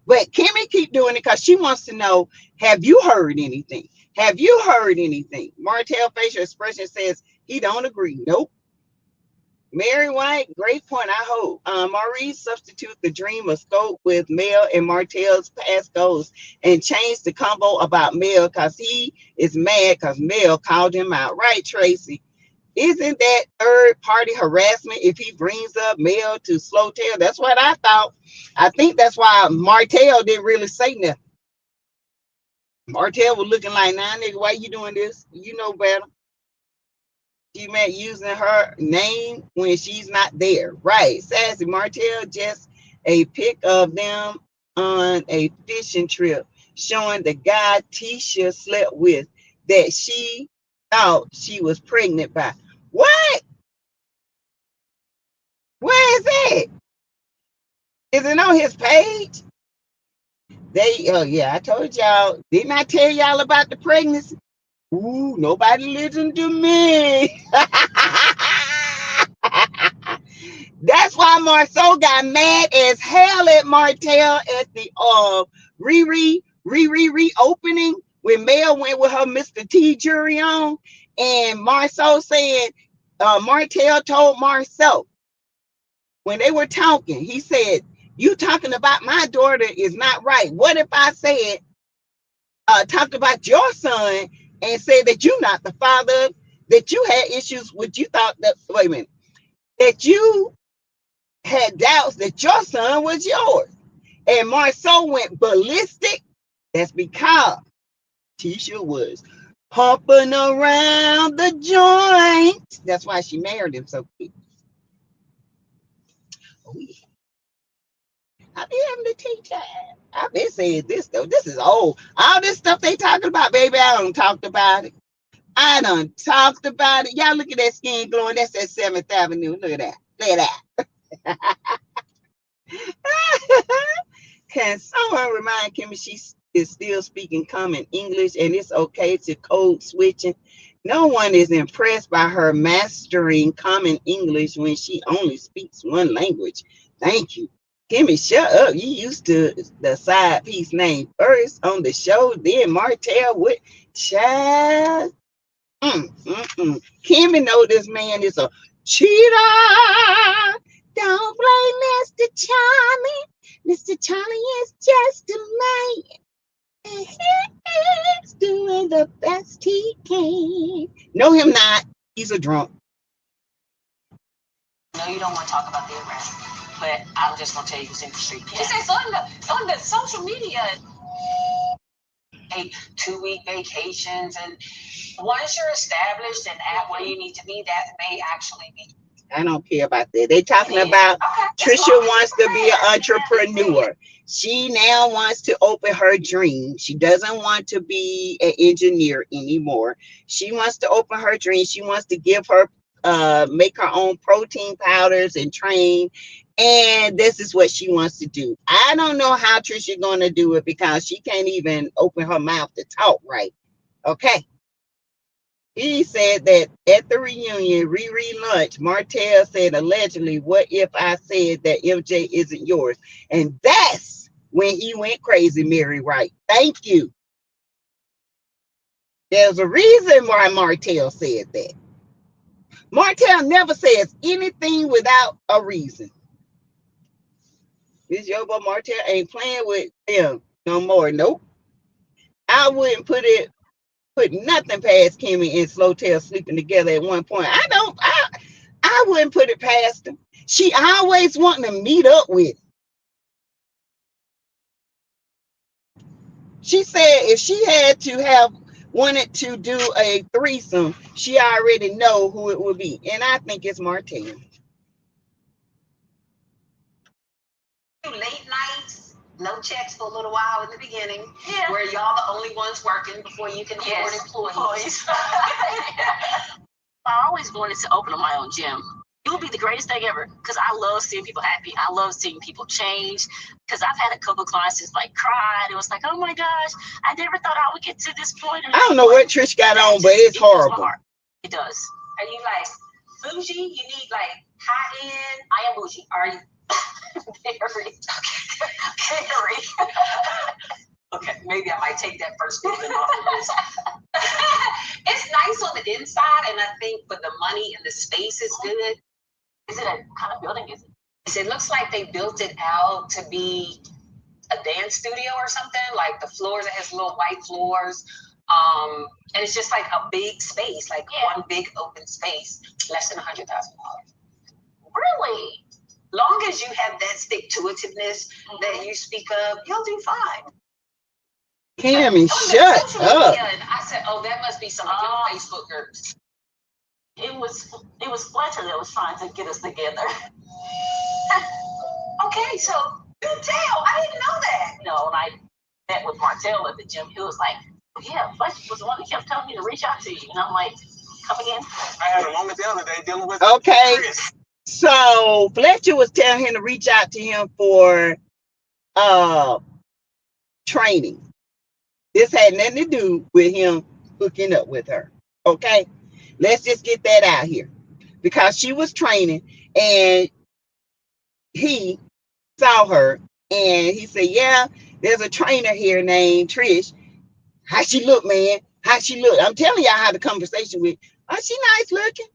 But Kimmy keep doing it because she wants to know, have you heard anything? Have you heard anything? Martell facial expression says he don't agree. Nope. Mary White, great point. I hope. Maurice substitute the dream of scope with Mel and Martell's past goals and change the combo about Mel because he is mad because Mel called him out. Right, Tracy? Isn't that third party harassment if he brings up Mel to slow tail? That's what I thought. I think that's why Martell didn't really say nothing. Martell was looking like, nah, nigga, why you doing this? You know better. She meant using her name when she's not there. Right. Sassy Martell just a pic of them on a fishing trip showing the guy Tisha slept with that she thought she was pregnant by. What? Where is it? Is it on his page? Oh yeah, I told y'all. Didn't I tell y'all about the pregnancy? Ooh, nobody listen to me. That's why Marceau got mad as hell at Martell at the reopening when Mel went with her Mr. T jury on, and Marceau said, Martell told Marceau when they were talking, he said, "You talking about my daughter is not right. What if I said, talked about your son and said that you're not the father, that you had issues with, you thought that, wait a minute, that you had doubts that your son was yours." And Marceau went ballistic. That's because Tisha was pumping around the joint. That's why she married him so quick. Oh, yeah. I be having to teach that. I've been saying this though. This is old. All this stuff they talking about, baby, I done talked about it. I done talked about it. Y'all look at that skin glowing. That's that 7th Avenue. Look at that. Look at that. Can someone remind Kimmy she is still speaking common English and it's okay to code switching? No one is impressed by her mastering common English when she only speaks one language. Thank you. Kimmy, shut up. You used to the side piece name first on the show, then Martell with child. Kimmy know this man is a cheater. Don't blame Mr. Charlie. Mr. Charlie is just a man. And he's doing the best he can. No, him not. He's a drunk. No, you don't want to talk about the arrest, but I'm just going to tell you what's in the street. She says on the social media, 2-week vacations, and once you're established and at where you need to be, that may actually be. I don't care about that. They talking about Trisha wants to be an entrepreneur. She now wants to open her dream. She doesn't want to be an engineer anymore. She wants to open her dream. She wants to give her make her own protein powders and train. And this is what she wants to do. I don't know how Trisha going to do it because she can't even open her mouth to talk right. Okay. He said that at the reunion, lunch, Martell said allegedly, "What if I said that MJ isn't yours?" And that's when he went crazy, Mary Wright. Thank you. There's a reason why Martell said that. Martell never says anything without a reason. This Yobo Martell ain't playing with them no more. Nope. I wouldn't put nothing past Kimmy and Slowtail sleeping together at one point. I wouldn't put it past them. She always wanting to meet up with him. She said if she had to have wanted to do a threesome, she already know who it would be. And I think it's Martell. Late nights, no checks for a little while in the beginning, where y'all the only ones working before you can afford employees. I always wanted to open up my own gym. It would be the greatest thing ever because I love seeing people happy. I love seeing people change because I've had a couple of clients just like cried. It was like, oh my gosh, I never thought I would get to this point. And I don't know what Trish got on, but it's horrible. It does. Are you like bougie? You need like high end? I am bougie. Are you? Very. Okay, maybe I might take that first movement off the list. It's nice on the inside, and I think for the money and the space is good. Is it a kind of building? Is it? It looks like they built it out to be a dance studio or something. Like the floors, it has little white floors. And it's just like a big space, like one big open space, less than $100,000. Really? Long as you have that stick-to-itiveness that you speak of, you'll do fine. Cammy, shut up. And I said, oh, that must be some of your Facebook groups. It was Fletcher that was trying to get us together. Okay, so good tell. I didn't know that. You know, when I met with Martell at the gym, he was like, yeah, Fletcher was the one that kept telling me to reach out to you. And I'm like, come again? I had a moment the other day dealing with Okay. Chris. So Fletcher was telling him to reach out to him for training. This had nothing to do with him hooking up with her. Okay. Let's just get that out here. Because she was training and he saw her and he said, yeah, there's a trainer here named Trish. How she look, man? How she look? I'm telling y'all how the conversation went. Oh, she nice looking.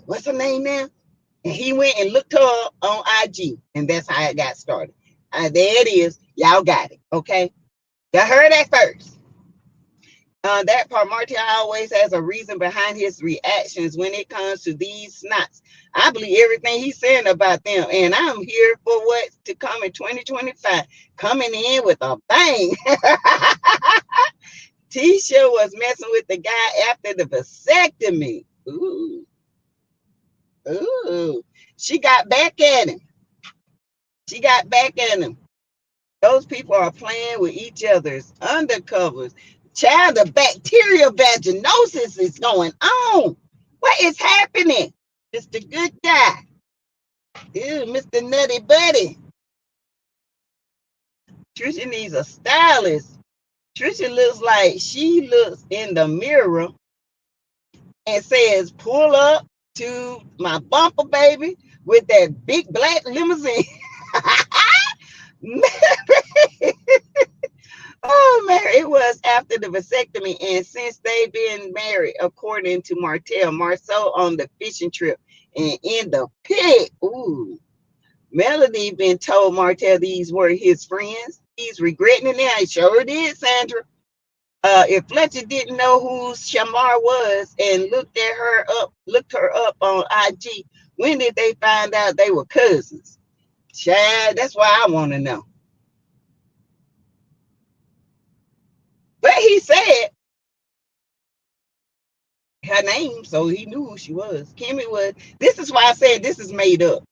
What's her name now? And he went and looked her up on IG. And that's how it got started. There it is. Y'all got it. Okay. Y'all heard that first. That part, Marty always has a reason behind his reactions when it comes to these snots. I believe everything he's saying about them, and I'm here for what's to come in 2025, coming in with a bang. Tisha was messing with the guy after the vasectomy. Ooh. Ooh. She got back at him. She got back at him. Those people are playing with each other's undercovers. Child, the bacterial vaginosis is going on. What is happening? Mr. Good Guy. Ew, Mr. Nutty Buddy. Trisha needs a stylist. Trisha looks like she looks in the mirror and says, pull up to my bumper, baby, with that big black limousine. Oh, man, it was after the vasectomy, and since they've been married, according to Marceau on the fishing trip and in the pit. Ooh, Melody been told Martell these were his friends. He's regretting it now. He sure did, Sandra. If Fletcher didn't know who Shamar was and looked her up on IG, when did they find out they were cousins? Chad, that's why I want to know. But he said her name, so he knew who she was. Kimmy was. This is why I said this is made up.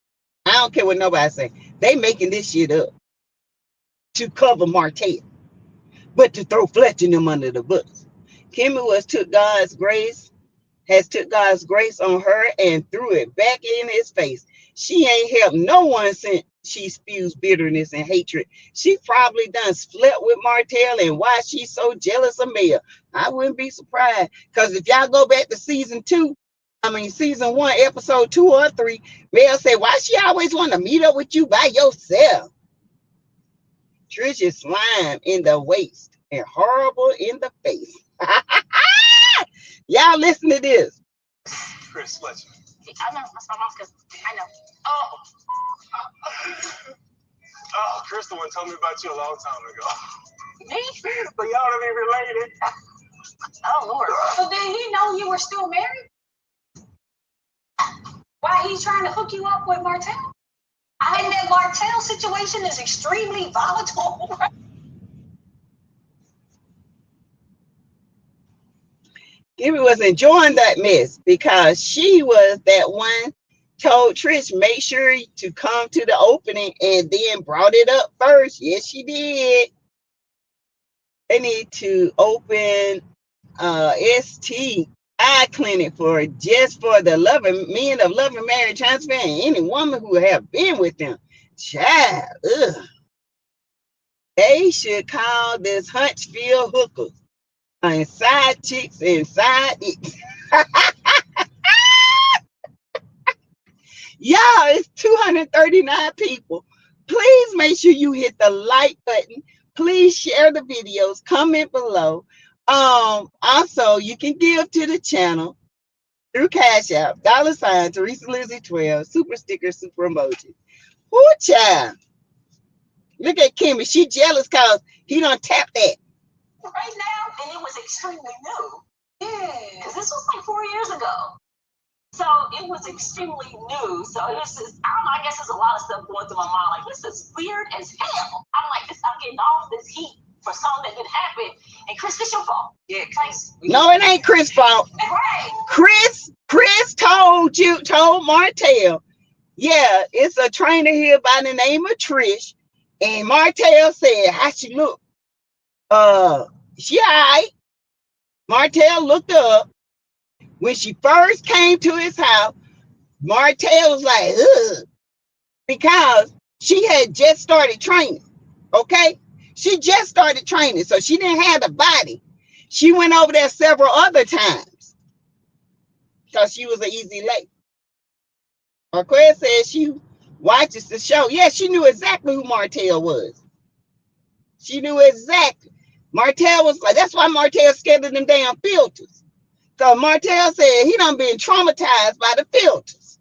I don't care what nobody say. They making this shit up to cover Martell, but to throw Fletcher and them under the bus. Kimmy has took God's grace on her and threw it back in his face. She ain't helped no one since she spews bitterness and hatred. She probably done slept with Martell, and why she's so jealous of Mel. I wouldn't be surprised, because if y'all go back to season 1, episode 2 or 3, Mel said, why she always want to meet up with you by yourself? Trish is slime in the waist and horrible in the face. Y'all listen to this. Chris Fletcher. I know, that's my mom, because I know. Oh, Crystal one told me about you a long time ago. Me? But y'all don't be related. Oh, Lord. So did he know you were still married? Why he's trying to hook you up with Martell? And that Martell situation is extremely volatile. Kimmy was enjoying that mess because she was that one told Trish, make sure to come to the opening, and then brought it up first. Yes, she did. They need to open ST eye clinic for the men of loving marriage, Huntsville, and any woman who have been with them. Child, ugh. They should call this Huntsville hookers and side chicks and side icks. Y'all, it's 239 people. Please make sure you hit the like button. Please share the videos, comment below. Also, you can give to the channel through Cash App, $ Teresa Lizzie 12, super sticker, super emoji. Woo, child. Look at Kimmy. She jealous because he done tapped that. right now, and it was extremely new. Yeah, because this was like 4 years ago. So it was extremely new. So it was just, I don't know, I guess there's a lot of stuff going through my mind. Like, this is weird as hell. I'm like, I'm getting all this heat for something that didn't happen. And Chris, this your fault. Yeah, Chris. No, it ain't Chris' fault. Right. Chris told Martell, yeah, it's a trainer here by the name of Trish. And Martell said, how she look? She all right. Martell looked up. When she first came to his house, Martell was like, ugh, because she had just started training. Okay? She just started training, so she didn't have the body. She went over there several other times because she was an easy lady. Marquez said she watches the show. Yeah, she knew exactly who Martell was. She knew exactly. Martell was like, that's why Martell's scared of them damn filters. So Martell said he done been traumatized by the filters.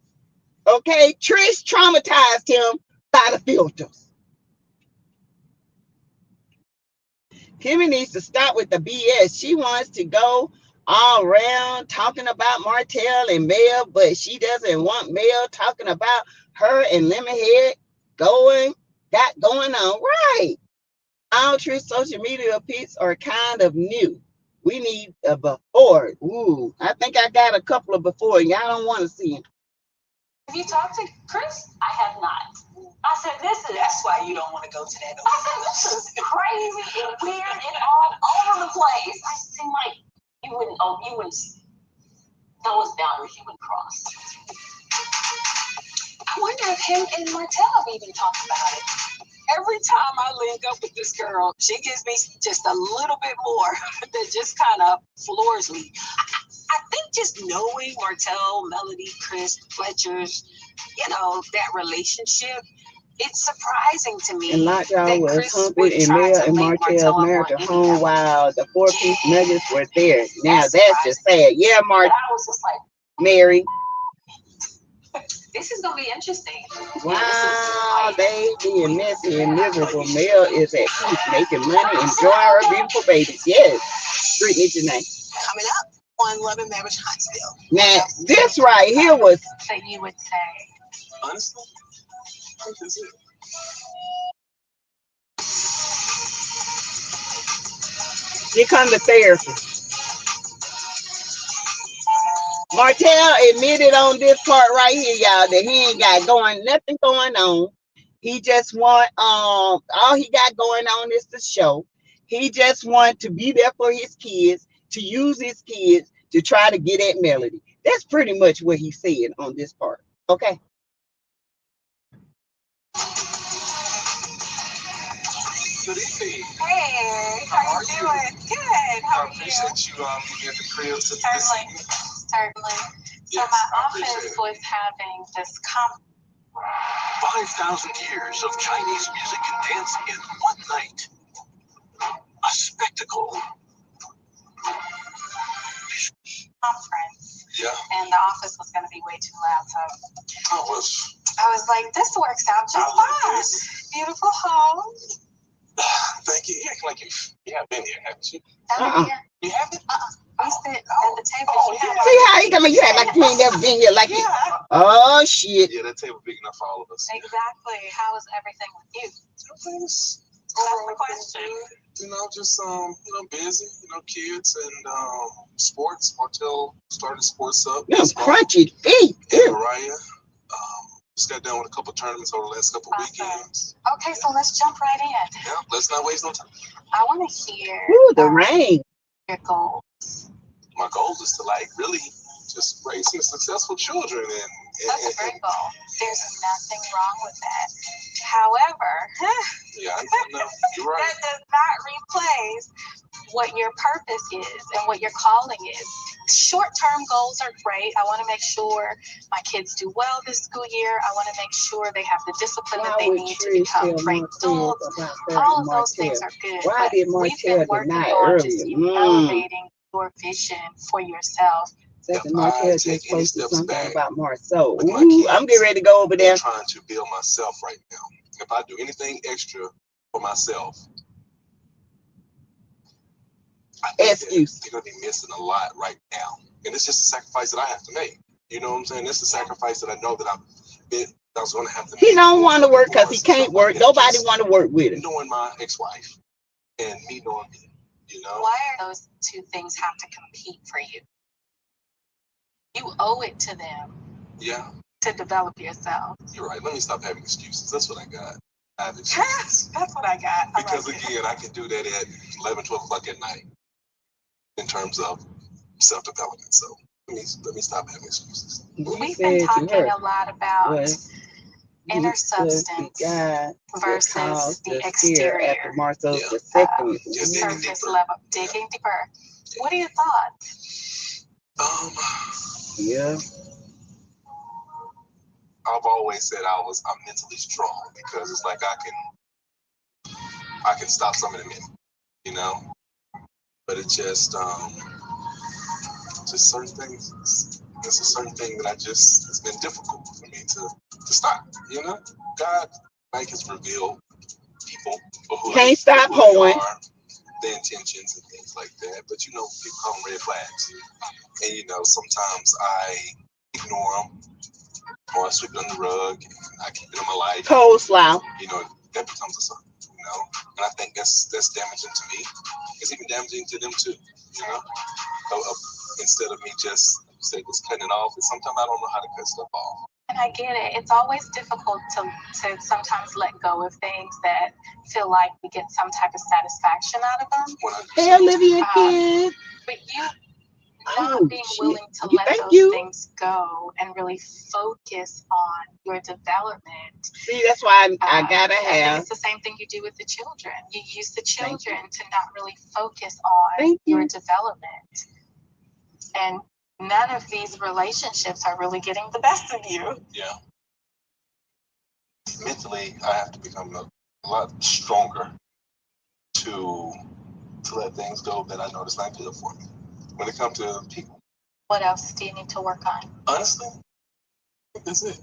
Okay? Trish traumatized him by the filters. Kimmy needs to stop with the BS. She wants to go all around talking about Martell and Mel, but she doesn't want Mel talking about her and Lemonhead going on. Right. All Trish social media pics are kind of new. We need a before. Ooh, I think I got a couple of before. Y'all don't want to see them. Have you talked to Chris? I have not. I said, that's why you don't want to go to that. I said, this is crazy and weird and all over the place. I seem like you wouldn't, those boundaries you would cross. I wonder if him and Martell have even talked about it. Every time I link up with this girl, she gives me just a little bit more that just kind of floors me. I think just knowing Martell, Melody, Chris, Fletcher's, that relationship, it's surprising to me. And like y'all that was Chris humping and Mel and Martell's marriage at home while the 4-piece nuggets were there. Now that's just sad. Yeah, I was just like, Mary. this is gonna be interesting. Wow, they being messy and miserable. Mel is at peace, making money, enjoying her beautiful babies. Yes, Brittany Janae. Coming up on Love and Marriage Huntsville. Now, this right here was. That you would say. Honestly, Here comes the therapy. Martell admitted on this part right here, y'all, that he ain't got nothing going on. He just want all he got going on is the show. He just want to be there for his kids, to use his kids to try to get at Melody. That's pretty much what he said on this part. Okay. good evening. Hey, how you doing? Good. How are you? I appreciate you being at the crib to Certainly. So yes, my office was having this 5,000 years of Chinese music and dance in one night. A spectacle. conference. Yeah. And the office was going to be way too loud. So I was like, this works out just fine. Beautiful home. Thank you. You act like you have been here, haven't you? You haven't? We sit at the table. See how he coming? You act like you ain't never been here like yeah. Oh shit. Yeah, that table big enough for all of us. Exactly. How is everything with you? Everything's That's the question. Just busy, kids and sports. Martell started sports up. Them crunchy feet. And Mariah just got done with a couple tournaments over the last couple weekends. Okay, so let's jump right in. Yeah, let's not waste no time. I want to hear the rain. Your goals. My goal is to really just raise some successful children That's a great goal. There's nothing wrong with that. However, yeah, I know. You're right. That does not replace what your purpose is and what your calling is. Short-term goals are great. I want to make sure my kids do well this school year. I want to make sure they have the discipline that they need to become great adults. All of those things are good. Why did Martell deny earlier? Elevating your vision for yourself. Martell just posted something about Marceau. Ooh, I'm getting ready to go over there. I'm trying to build myself right now. If I do anything extra for myself, I think excuse. they're going to be missing a lot right now. And it's just a sacrifice that I have to make. You know what I'm saying? It's a sacrifice that I know that I was going to have to make. He don't want to work because he can't work. Nobody want to work with him. Knowing my ex-wife and me knowing me, you know? Why are those two things have to compete for you? You owe it to them. Yeah. To develop yourself. You're right. Let me stop having excuses. That's what I got. I have excuses. That's what I got. Because again, I can do that at 11, 12 o'clock at night in terms of self-development. So let me stop having excuses. We've been talking a lot about inner substance versus the exterior. After Marcel's surface level, digging deeper. What are your thoughts? Yeah. I've always said I'm mentally strong because it's like I can stop some of the men, you know. But it's just certain things. It's a certain thing that it's been difficult for me to stop, you know. God has revealed people who can't stop hoeing, their intentions and things like that. But you know, people call them red flags, and you know, sometimes I ignore them. Or I sweep it on the rug, and I keep it in my life. Coleslaw. You know, that becomes a circle, you know? And I think that's damaging to me. It's even damaging to them too, you know? Instead of me just cutting it off, and sometimes I don't know how to cut stuff off. And I get it. It's always difficult to sometimes let go of things that feel like we get some type of satisfaction out of them. 100%. Hey, Olivia, kid. But you not being willing to let those things go and really focus on your development. See, that's why I gotta have. It's the same thing you do with the children. You use the children to not really focus on your development. And none of these relationships are really getting the best of you. Yeah. Mentally, I have to become a lot stronger to let things go that I know that's not good for me. When it comes to people. What else do you need to work on? Honestly, I think that's it.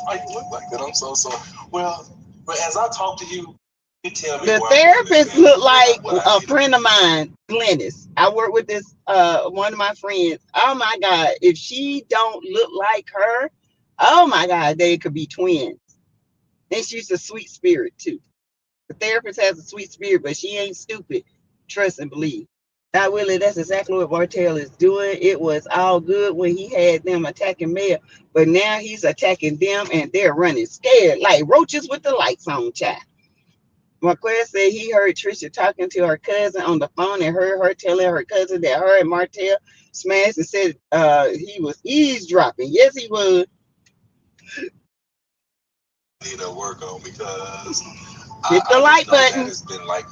Why you look like that? I'm so sorry. Well, but as I talk to you, you tell me. The therapist looked like a friend of mine, Glennis. I work with this one of my friends. Oh my God, if she don't look like her, oh my God, they could be twins. And she's a sweet spirit too. The therapist has a sweet spirit, but she ain't stupid. Trust and believe. Now, Willie, that's exactly what Bartell is doing. It was all good when he had them attacking Mel, but now he's attacking them and they're running scared like roaches with the lights on, child. Marquez said he heard Trisha talking to her cousin on the phone and heard her telling her cousin that her and Martell smashed and said he was eavesdropping. Yes, he was. Need to work on because hit the like button. That has been like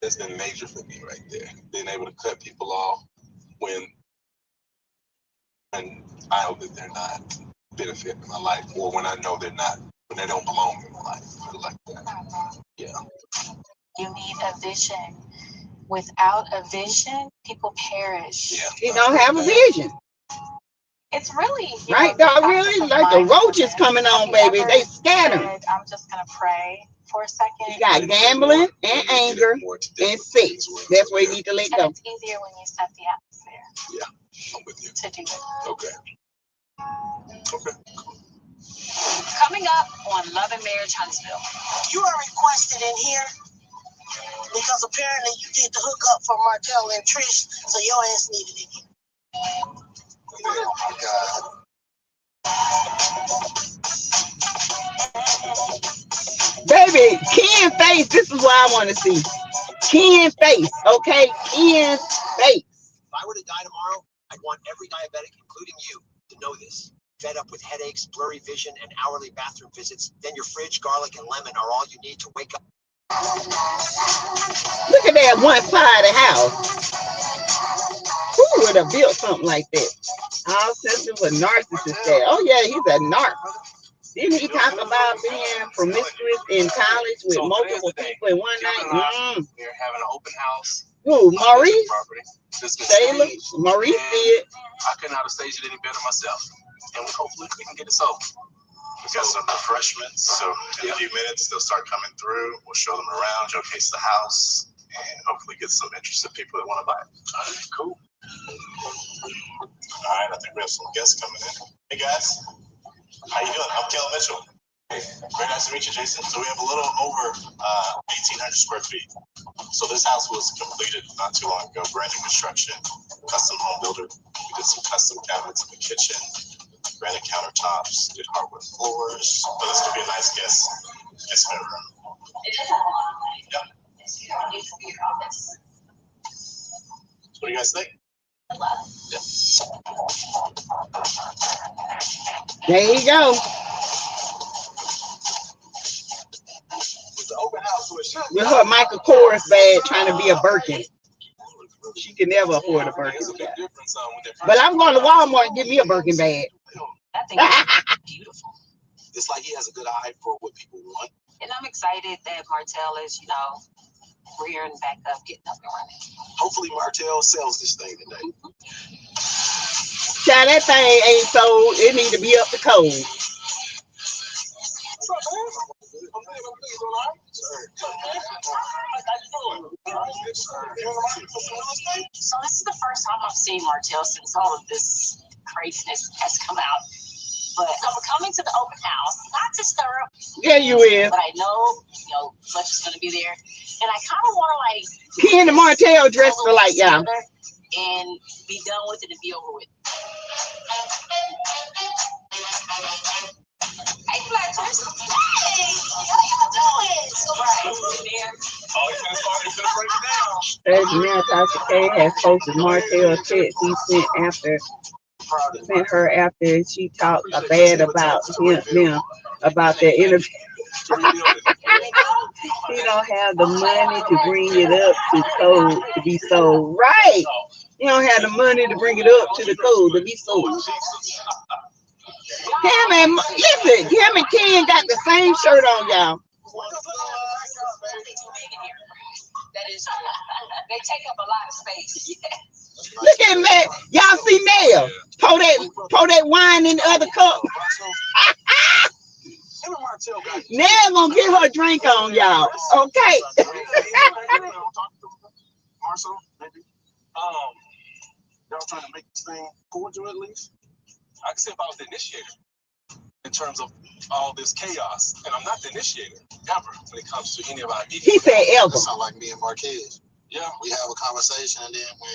that's been major for me right there. Being able to cut people off when I know that they're not benefiting my life, or when I know they're not, when they don't belong in my life. I feel like that. Yeah. You need a vision. Without a vision, people perish. Yeah. You don't have a vision. It's really right, dog. Really, like the roaches coming on, baby. They scatter. I'm just gonna pray for a second. You got gambling and anger and sex. That's where you need to let go. And it's easier when you set the atmosphere. Yeah, I'm with you. To do it. Okay. Coming up on Love and Marriage Huntsville. You are requested in here because apparently you did the hookup for Martell and Trish, so your ass needed in here. Oh my God. Baby, Ken face. This is what I want to see. Ken face, okay? Ken's face. If I were to die tomorrow, I'd want every diabetic, including you, to know this. Fed up with headaches, blurry vision, and hourly bathroom visits, then your fridge, garlic, and lemon are all you need to wake up. Look at that one side of the house. Who would have built something like that? All sensitive a narcissist there. Oh yeah, he's a narc. Didn't he talk about being promiscuous in college with multiple people in one night? We're having an open house. Who, Maurice? Taylor? Maurice did. I couldn't have staged it any better myself. And hopefully we can get it sold. We got some refreshments, so in a few minutes they'll start coming through. We'll show them around, showcase the house, and hopefully get some interested people that want to buy it. All right, cool. All right, I think we have some guests coming in. Hey guys, how you doing? I'm Kel Mitchell. Hey, very nice to meet you, Jason. So we have a little over 1,800 square feet. So this house was completed not too long ago, brand new construction, custom home builder. We did some custom cabinets in the kitchen, granite countertops, did hardwood floors. So this could be a nice guest bedroom. It does have a lot of light. Yeah. You don't need to be your office. What do you guys think? Yeah. There you go. The open house was With her Michael Kors bag trying to be a Birkin. She can never afford a Birkin It's a big bag. difference when they're But I'm going to Walmart and get me a Birkin bag. I think it's beautiful. It's like he has a good eye for what people want. And I'm excited that Martell is, rearing back up, getting up and running. Hopefully Martell sells this thing today. Child, that thing ain't sold. It need to be up to code. So this is the first time I've seen Martell since all of this craziness has come out. But I'm coming to the open house, not to stir up, Yeah, you is. but I know, Fletch is going to be there. And I kind of want to Ken and Martell dressed alike, y'all. and be done with it and be over with. Hey, Fletchers. Hey, how y'all doing? So right there. Oh, he's gonna break it down. As now, Tasha K has posted Martell's text he sent her after she talked bad about them about their interview. He don't have the money to bring it up to code to be sold. Right. You don't have the money to bring it up to the code to be sold. Him and listen, him and Ken got the same shirt on, y'all. That is true. They take up a lot of space. Look at Matt. Y'all see Nell. Pour that wine in the other cup. Nell gonna get her drink on, y'all. Okay. Marcel, maybe. Y'all trying to make this thing cordial at least? I can say if I was the initiator in terms of all this chaos, and I'm not the initiator ever when it comes to any of our meetings. He said ever. That sound like me and Marquez. Yeah. We have a conversation, and then when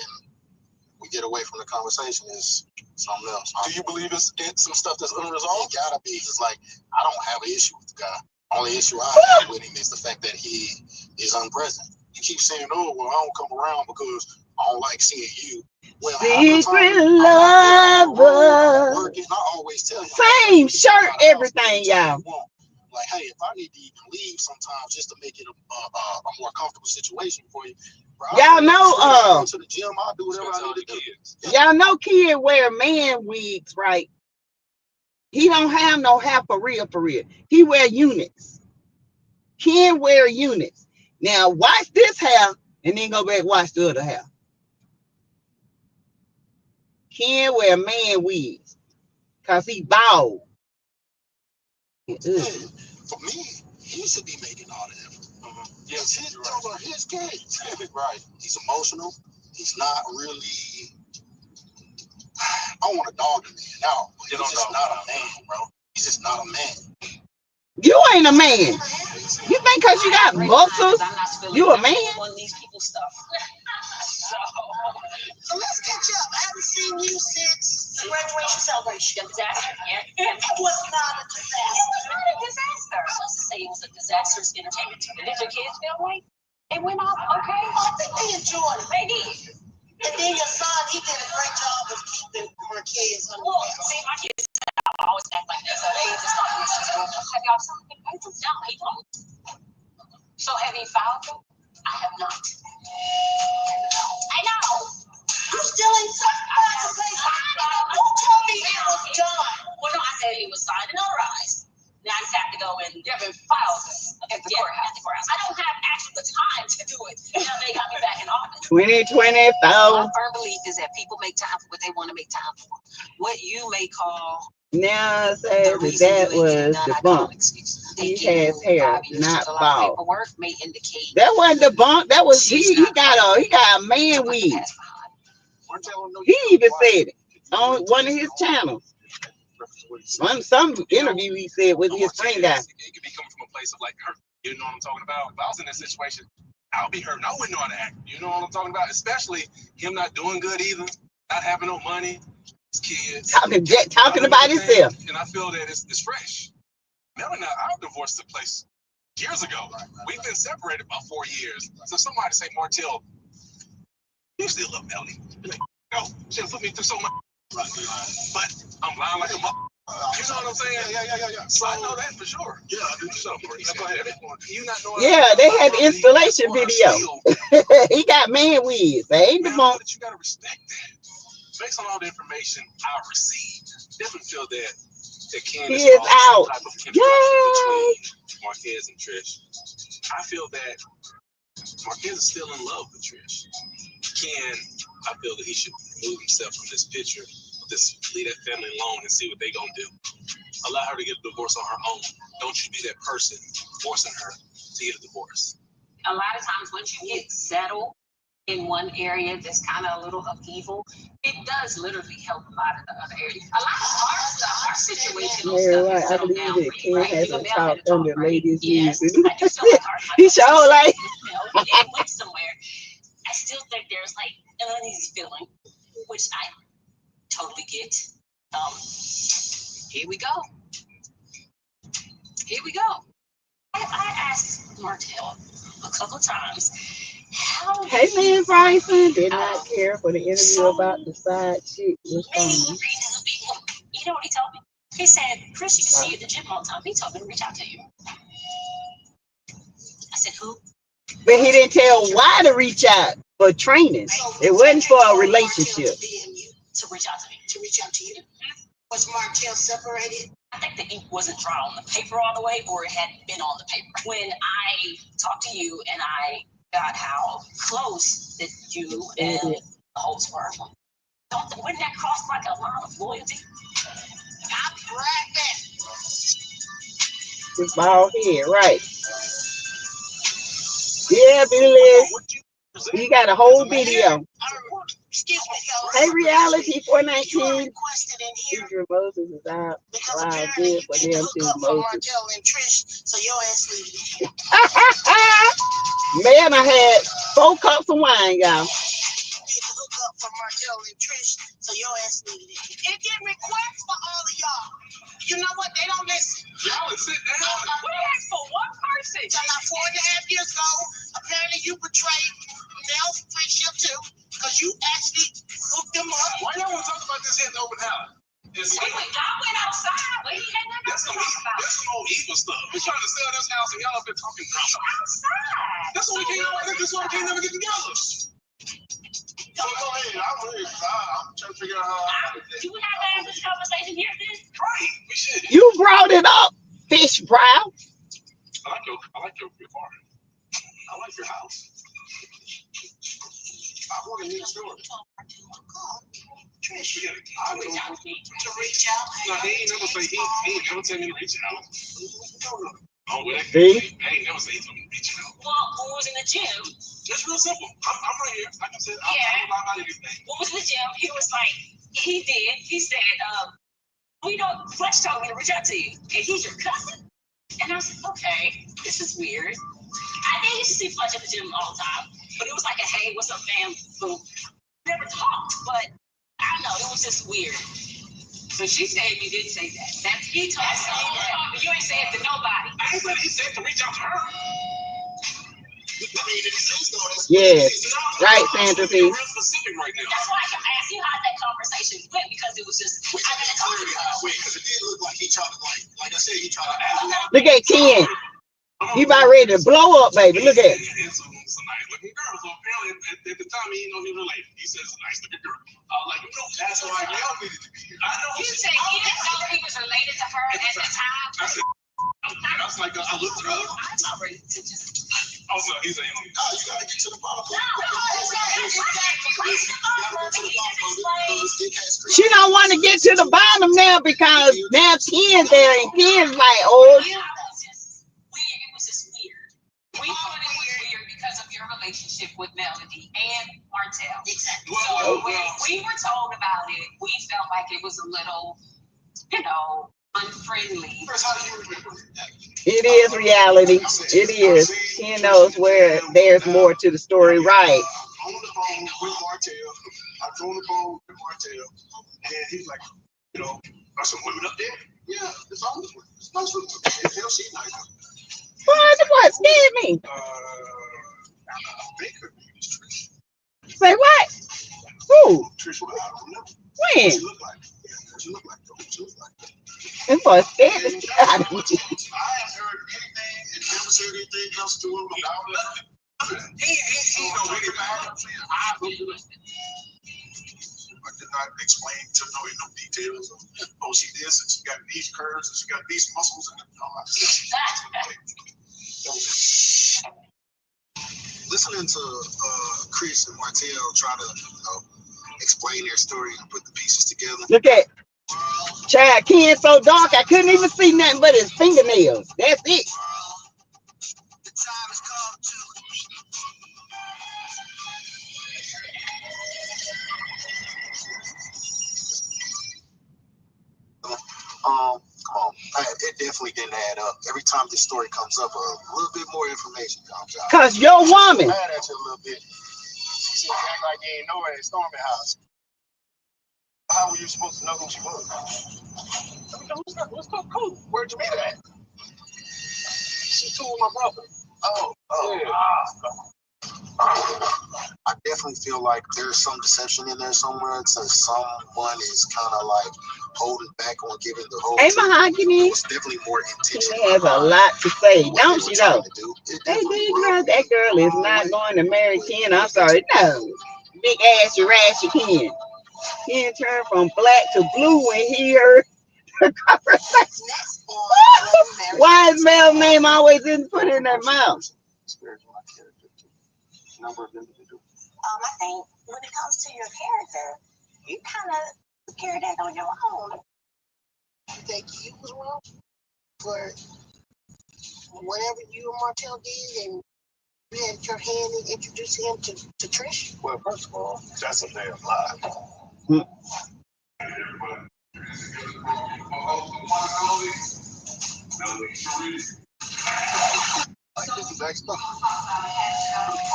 we get away from the conversation, it's something else. Do you believe it's some stuff that's It unresolved? gotta be. It's like I don't have an issue with the guy. Only issue I have with him is the fact that he is unpresent. You keep saying, "Oh, well, I don't come around because I don't like seeing you." Well, Secret lover. Working, I always tell you. Same shirt, everything, y'all. Like, hey, if I need to even leave sometimes just to make it a more comfortable situation for you, bro, Y'all know, go to the gym, I'll do whatever I need to do. Y'all know Kid wear man wigs, right? He don't have no hair for real. He wear units. Ken wear units. Now watch this hair and then go back watch the other hair. Ken wear man wigs because he bald. For me, he should be making all the effort. Yes, those are his kids. Right. He's emotional. He's not really. I don't want to dog him man out. He's just not a man, bro. He's just not a man. You ain't a man. You think because you got muscles, you a man? On these people's stuff. So let's catch up. I haven't seen you since the graduation celebration. The disaster. Yeah. It was not a disaster. It was not a disaster. I was to say it was a disastrous entertainment. Did your kids feel like it went off okay? I think they enjoyed it. They did. And then your son, he did a great job of keeping Marquez under Well, control. see, my kids always act like this. So they just thought this was going on. Have y'all seen the papers? No, he won't. So have you filed them? I have not. I know. You still ain't certified to pay. Don't tell me it was done. Well, no, I said it was signed and notarized. Now I just have to go and file at the courthouse. I don't have actually the time to do it. Now they got me back in office. 2024. My firm belief is that people make time for what they want to make time for. What you may call Now it says that was debunked. He has hair, not bald. That wasn't debunked. That was he got a man weave. He even said it on one of his channels. On some interview he said with his friend guy. It could be coming from a place of like hurt. You know what I'm talking about? If I was in that situation, I would be hurt. I wouldn't know how to act. You know what I'm talking about? Especially him not doing good either, not having no money, his kids. Talking about himself. And I feel that it's fresh. Mel and our divorce took place years ago. We've been separated about 4 years. So somebody say, Martell, you still love Melly. Like, no, she put me through so much. But I'm lying like a mother. You know what I'm saying? Yeah. So I know that for sure. Yeah, I do. So, go ahead. You not knowing they had the installation video. He got man wigs. They ain't the bone. You gotta respect that. Based on all the information I received, definitely feel that Ken is out. Type of between Marquez and Trish. I feel that Marquez is still in love with Trish. Ken, I feel that he should remove himself from this picture. Just leave that family alone and see what they gonna do. Allow her to get a divorce on her own. Don't you be that person forcing her to get a divorce. A lot of times once you get settled in one area that's kind of a little upheaval, it does literally help a lot of the other areas. A lot of our stuff, our situational stuff is settled down. I believe that Ken hasn't talked on the ladies' yes, music. I do feel like He showed like it went somewhere. I still think there's like an uneasy feeling, which I totally get. Here we go. I asked Martell a couple times, how hey man, Bryson did not care for the interview about the side chick. You know what he told me? He said, Chris, you can see you at the gym all the time. He told me to reach out to you. I said, who? But he didn't tell why to reach out for training. It wasn't for a relationship. To reach out to me. To reach out to you. Was Martell separated? I think the ink wasn't dry on the paper all the way, or it hadn't been on the paper. When I talked to you and I got how close that you and the hosts were, wouldn't that cross like a line of loyalty? I'm pregnant. His bald head, right. Yeah, Billy. You got a whole video. Excuse me, Hey, Reality 419. you are requested in here Future Moses is out. because Wow, apparently good you for get to them hook too, up for Moses. Martell and Trish, so your ass leave. Man, I had 4 cups of wine, y'all. You get to hook up for Martell and Trish, so your ass leave. It get requests for all of y'all. You know what? They don't listen. Y'all would sit down. We asked for one person. About 4.5 years ago, apparently you betrayed Mel's friendship too, because you actually hooked them up. Why y'all want to talk about this here in the open house? Y'all went outside, but he had nothing to talk about. That's some old evil stuff. We're trying to sell this house and y'all have been talking crap. Outside. That's why we can't never get together. So go ahead. I'm ready. I'm trying to figure out how. Do we have to have this conversation here? Right. We should. You brought it up, fish brow. I like your car. I like your house. I want to hear the story. Trish, I told him to reach out. no, he ain't never say he ain't never tell me to reach out. Oh, well, See? I ain't never say he told me to reach out. Well, when we was in the gym, It's real simple. I'm right here. Like I said, I'm Yeah. not about anything. when we was in the gym, he was like, he said, we don't, Fletch told me to reach out to you. And he's your cousin? And I was like, okay, this is weird. I did used to see Fletch at the gym all the time, but it was like a, hey, what's up, fam? Boom. Never talked, but I don't know, it was just weird. So she said you didn't say that. That's he told us that. But you ain't saying it to nobody. I ain't said he said to reach out to her. Yes. Right, Sandra P. Real specific right now. That's why I asked you how that conversation went, because it was just, I didn't talk to her. Wait, because it did look like he tried to, like I said, he tried to ask. Look at Ken. He about ready to blow up, baby. Look at it. It's a nice looking girl. So apparently at the time he didn't know he was related. He says it's a nice looking girl. Like, you know, that's why Mel needed to be here. I know. You said you didn't know he was related to her at the time? I said, I was like, I looked her up. I'm not ready to just. so he's like, you gotta get to the bottom. She don't want to get to the bottom now because now Ken's there and Ken's like, oh. It was just weird. We thought it was weird because of your relationship with Melody and Martell. Exactly. So when we were told about it, we felt like it was a little, unfriendly. Chris, how do you remember it? It is reality. It is. Ken knows where there's more to the story, right? On the phone with Martell. I was on the phone with Martell, and he's like, are some women up there? Yeah, it's always women. It's nice women. Hell, she's nice. What scared me? I think her name is Trish. Say what? Who? Trish, I don't know. When? She looked like. She looked like. She looked like. And for a scared the shit out of me. I haven't heard anything and never said anything else to him about it. He know anything about it. I did not explain to know in no details of, she this and she got these curves and she got these muscles and listening to Chris and Martell try to explain their story and put the pieces together. Look at Chad Ken so dark I couldn't even see nothing but his fingernails. That's it. The time has come to It definitely didn't add up. Every time this story comes up, a little bit more information comes out. Cause your woman. Mad at you a little bit. She act like you ain't know her in Stormy House. How were you supposed to know who she was? What's cool? Where'd you meet her at? She's cool with my brother. I definitely feel like there's some deception in there somewhere, since someone is kind of like holding back on giving the whole. Hey, Mahogany. It's definitely more intention. She has a lot to say, don't she though? Hey, girl, that girl is not going to marry Ken. I'm sorry. No. Big ass, rashy Ken. Ken turned from black to blue when he heard the conversation. Why is Mel's name always in put in their mouth? I think when it comes to your character, you kind of carry that on your own. You think you was wrong for whatever you and Martell did, and you had your hand in introducing him to Trish? Well, first of all, that's a damn lie.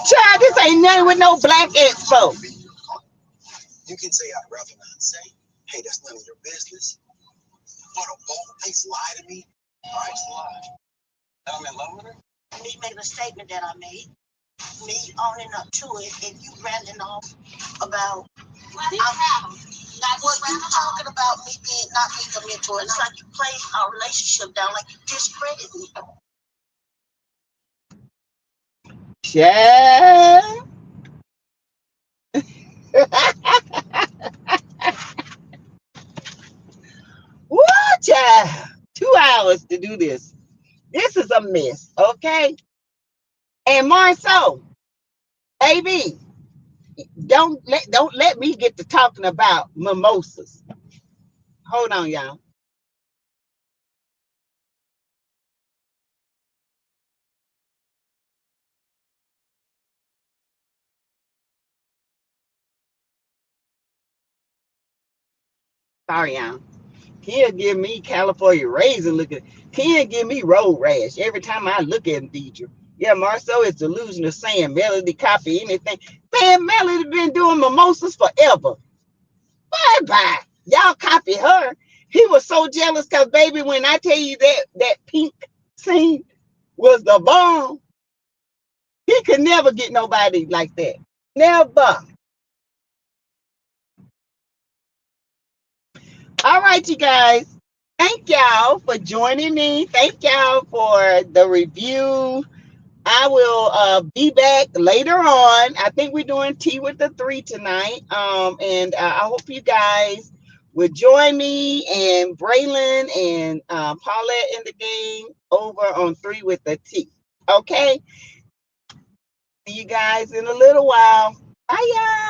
Child, this ain't nothing with no black expo. You can say I'd rather not say. Hey, that's none of your business. But a bold-faced lie to me? All right, it's a lie. That I'm in love with her? Me making a statement that I made, me owning up to it, and you ranting off about what you talking about me being not being a mentor. It's like you played our relationship down, like you discredit me. Child. What, child? 2 hours to do this. This is a mess, okay? And Marceau, AB, don't let me get to talking about mimosas. Hold on, y'all. Sorry, y'all. Ken give me California raisin looking. Ken give me road rash every time I look at him, Deidre. Yeah, Marceau is delusional saying Melody copy anything. Man, Melody been doing mimosas forever. Bye-bye. Y'all copy her. He was so jealous because, baby, when I tell you that pink scene was the bomb, he could never get nobody like that. Never. All right, you guys. Thank y'all for joining me. Thank y'all for the review. I will be back later on. I think we're doing Tea with the Three tonight. And I hope you guys would join me and Braylon and Paulette in the game over on Three with the Tea. Okay. See you guys in a little while. Bye, y'all.